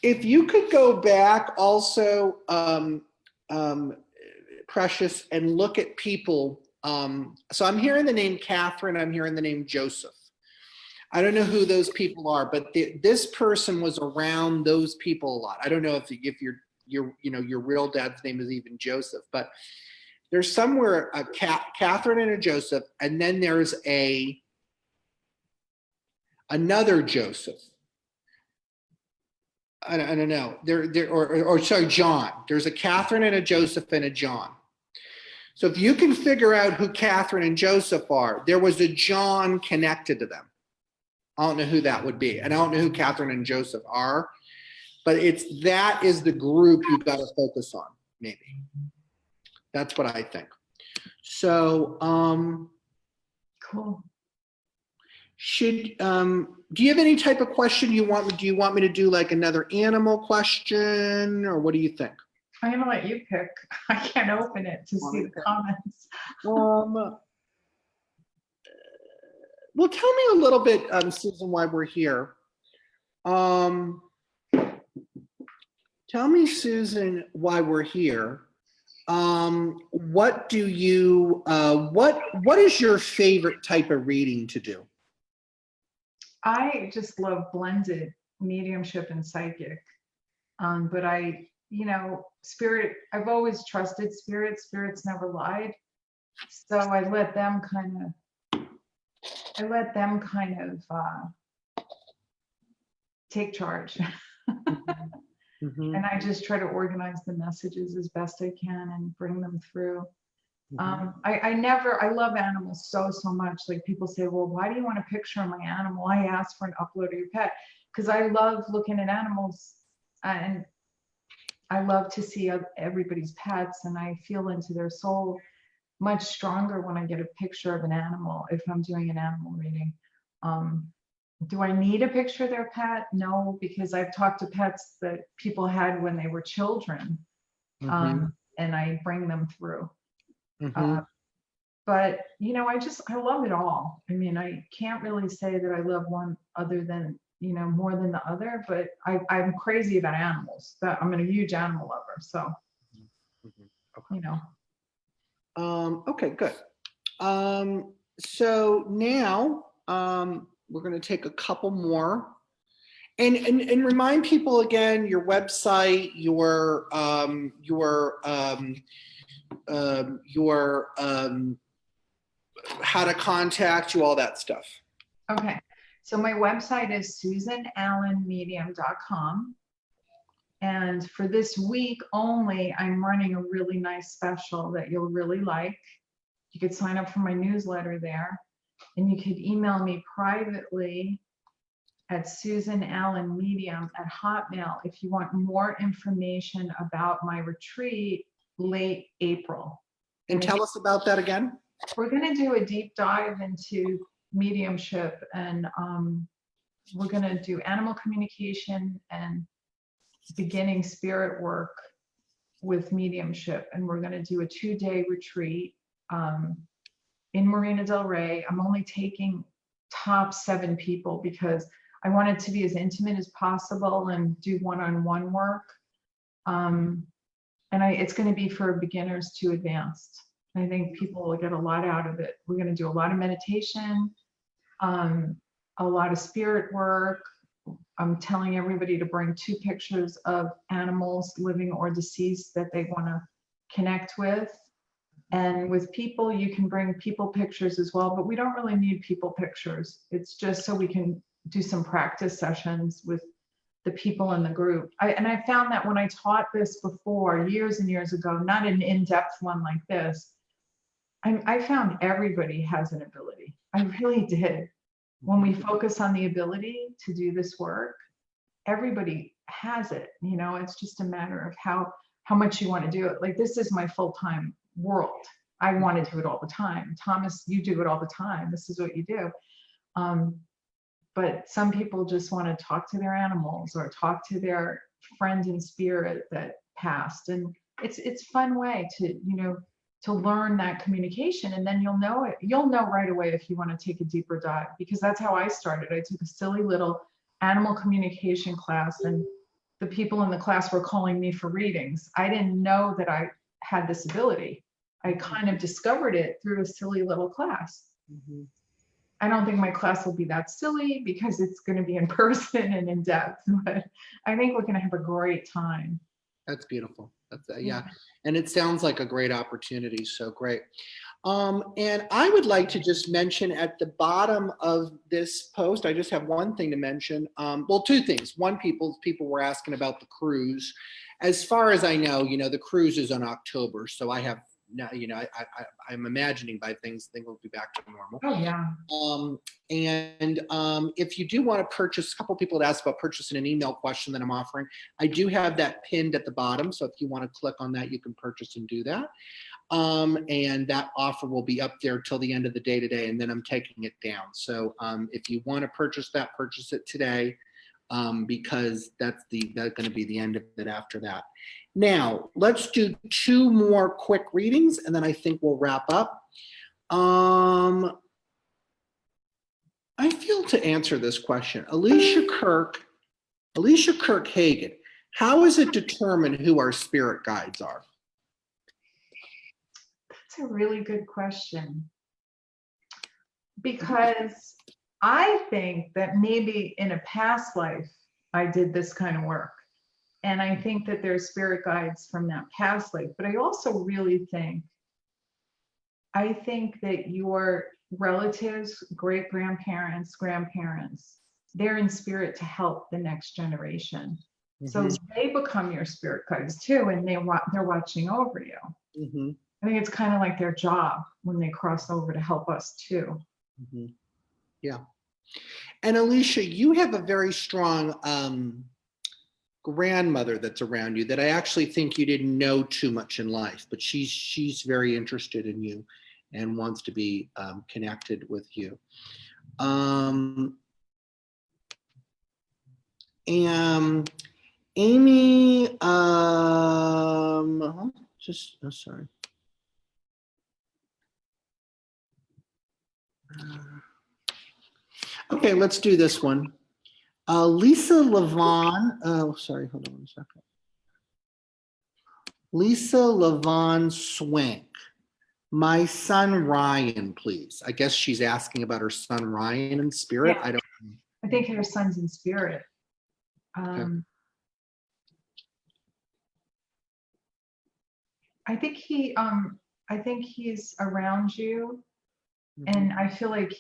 If you could go back also, Precious, and look at people. So I'm hearing the name Catherine, I'm hearing the name Joseph. I don't know who those people are, but this person was around those people a lot. I don't know if your real dad's name is even Joseph, but there's somewhere a Catherine and a Joseph, and then there's another Joseph. I don't know. Or sorry, John. There's a Catherine and a Joseph and a John. So if you can figure out who Catherine and Joseph are, there was a John connected to them. I don't know who that would be. And I don't know who Catherine and Joseph are, but that is the group you got to focus on, maybe. That's what I think. So, cool. Do you have any type of question do you want me to do like another animal question, or what do you think? I'm gonna let you pick. I can't open it to see the comments. Well, tell me a little bit, Susan, why we're here. Tell me, Susan, why we're here. What do you, what is your favorite type of reading to do? I just love blended mediumship and psychic. But spirit, I've always trusted spirit. Spirits never lied. So I let them kind of take charge. Mm-hmm. And I just try to organize the messages as best I can and bring them through. I love animals so much. Like people say, well, why do you want a picture of my animal? I asked for an upload of your pet because I love looking at animals and I love to see everybody's pets and I feel into their soul much stronger when I get a picture of an animal if I'm doing an animal reading. Do I need a picture of their pet? No, because I've talked to pets that people had when they were children, and I bring them through. But I love it all. I mean, I can't really say that I love one other than more than the other, but I'm crazy about animals. That I'm a huge animal lover. So Okay, good. So now we're going to take a couple more, and remind people again your website, your how to contact you, all that stuff. Okay, So my website is susanallenmedium.com. And for this week only, I'm running a really nice special that you'll really like. You could sign up for my newsletter there, and you could email me privately at susanallenmedium@hotmail if you want more information about my retreat late April. And tell us about that again. We're going to do a deep dive into mediumship, and we're going to do animal communication and beginning spirit work with mediumship. And we're going to do a 2-day retreat in Marina Del Rey. I'm only taking top 7 people because I want it to be as intimate as possible and do one-on-one work. It's going to be for beginners to advanced. I think people will get a lot out of it. We're going to do a lot of meditation, a lot of spirit work. I'm telling everybody to bring 2 pictures of animals, living or deceased, that they want to connect with. And with people, you can bring people pictures as well, but we don't really need people pictures. It's just so we can do some practice sessions with the people in the group. I found that when I taught this before, years and years ago, not an in-depth one like this, I found everybody has an ability. I really did. When we focus on the ability to do this work, everybody has it. You know, it's just a matter of how much you want to do it. Like, this is my full-time world. I want to do it all the time. Thomas, you do it all the time. This is what you do. But some people just want to talk to their animals or talk to their friend in spirit that passed. And it's a fun way to, to learn that communication. And then you'll know it. You'll know right away if you want to take a deeper dive, because that's how I started. I took a silly little animal communication class, and the people in the class were calling me for readings. I didn't know that I had this ability. I kind of discovered it through a silly little class. Mm-hmm. I don't think my class will be that silly because it's going to be in person and in depth, but I think we're going to have a great time. That's beautiful. That's yeah. And it sounds like a great opportunity. So great. And I would like to just mention at the bottom of this post, I just have one thing to mention. Well, 2 things. One, people were asking about the cruise. As far as I know, the cruise is in October. So I have now, I'm imagining by things will be back to normal. Oh yeah. If you do want to purchase, a couple of people had asked about purchasing an email question that I'm offering. I do have that pinned at the bottom. So if you want to click on that, you can purchase and do that. And that offer will be up there till the end of the day today, and then I'm taking it down. So if you want to purchase that, purchase it today, because that's going to be the end of it after that. Now, let's do 2 more quick readings, and then I think we'll wrap up. I feel to answer this question. Alicia Kirk Hagen. How is it determined who our spirit guides are? That's a really good question. Because I think that maybe in a past life, I did this kind of work. And I think that there's spirit guides from that past life. But I also really think that your relatives, great-grandparents, grandparents, they're in spirit to help the next generation. Mm-hmm. So they become your spirit guides too, and they're watching over you. Mm-hmm. I think it's kind of like their job when they cross over to help us too. Mm-hmm. Yeah. And Alicia, you have a very strong grandmother that's around you that I actually think you didn't know too much in life, but she's very interested in you and wants to be connected with you. And Amy, sorry. Okay, let's do this one. Lisa Levon, sorry, hold on 1 second. Lisa Levon Swank. My son Ryan, please. I guess she's asking about her son Ryan in spirit. Yeah. I think her son's in spirit. Okay. I think he's around you, mm-hmm. And I feel like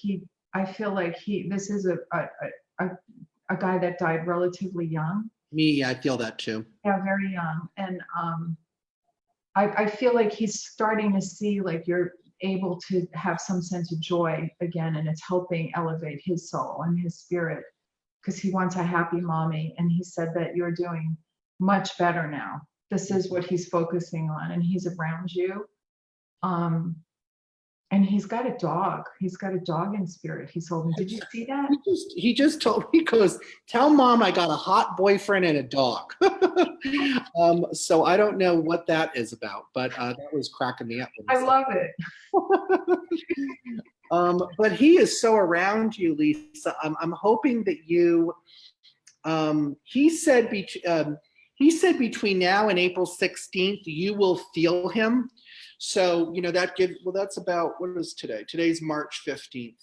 I feel like this is a guy that died relatively young. Me, I feel that too. Yeah, very young. And I feel like he's starting to see like you're able to have some sense of joy again, and it's helping elevate his soul and his spirit, because he wants a happy mommy. And he said that you're doing much better now. This is what he's focusing on, and he's around you. And he's got a dog. He's got a dog in spirit. He told me. Did you see that? He just told me, he goes, tell mom I got a hot boyfriend and a dog. So I don't know what that is about, but that was cracking me up. I love it. But he is so around you, Lisa. I'm hoping that you, he said between now and April 16th, you will feel him. So, that gives, well, that's about, what is today? Today's March 15th.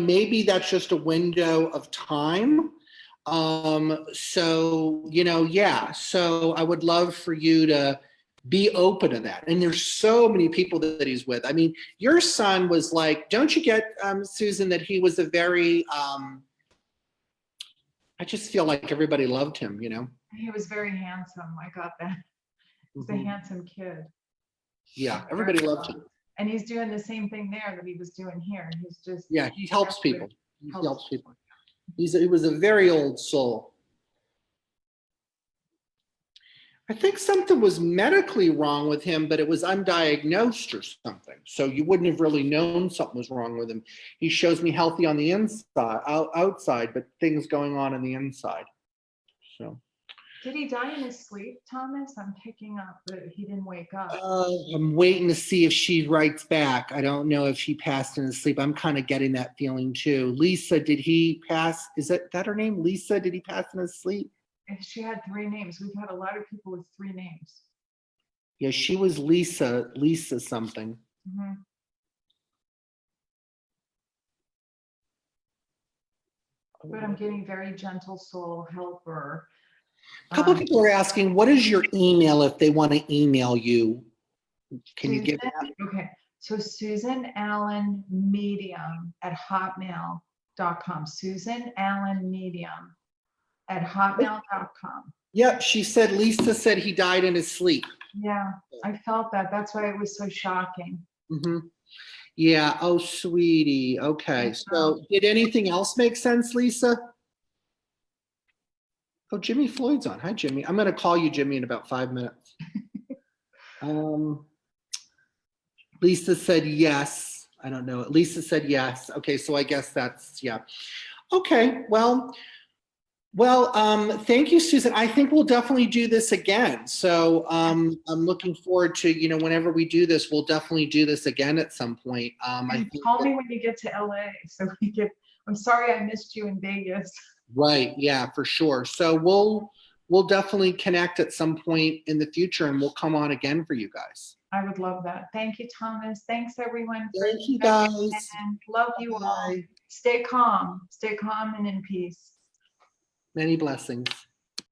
Maybe that's just a window of time. Yeah. So I would love for you to be open to that. And there's so many people that he's with. I mean, your son was like, don't you get, Susan, that he was a very, I just feel like everybody loved him, He was very handsome. I got that. He's a handsome kid. Yeah, everybody loved him. And he's doing the same thing there that he was doing here. He's just. Yeah, he helps people. He helps people. He was a very old soul. I think something was medically wrong with him, but it was undiagnosed or something. So you wouldn't have really known something was wrong with him. He shows me healthy on the inside, outside, but things going on in the inside. So. Did he die in his sleep, Thomas? I'm picking up that he didn't wake up. I'm waiting to see if she writes back. I don't know if she passed in his sleep. I'm kind of getting that feeling too. Lisa, did he pass? Is that her name? Lisa, did he pass in his sleep? And she had 3 names. We've had a lot of people with 3 names. Yeah, she was Lisa something. Mm-hmm. But I'm getting very gentle soul, helper. A couple of people are asking, what is your email if they want to email you? Can you give that? Okay, so Susan Allen Medium at hotmail.com. Susan Allen Medium at hotmail.com. Yep, she said, Lisa said he died in his sleep. Yeah, I felt that. That's why it was so shocking. Mm-hmm. Yeah, oh, sweetie. Okay, so did anything else make sense, Lisa? Oh, Jimmy Floyd's on. Hi, Jimmy. I'm going to call you, Jimmy, in about 5 minutes. Lisa said yes. I don't know. Lisa said yes. Okay, so I guess that's, yeah. Okay, well, thank you, Susan. I think we'll definitely do this again. So I'm looking forward to, whenever we do this, we'll definitely do this again at some point. Call me when you get to LA. So I'm sorry I missed you in Vegas. Right. Yeah, for sure. So we'll definitely connect at some point in the future, and we'll come on again for you guys. I would love that. Thank you, Thomas. Thanks everyone. Thank you guys. And love you all. Stay calm and in peace. Many blessings.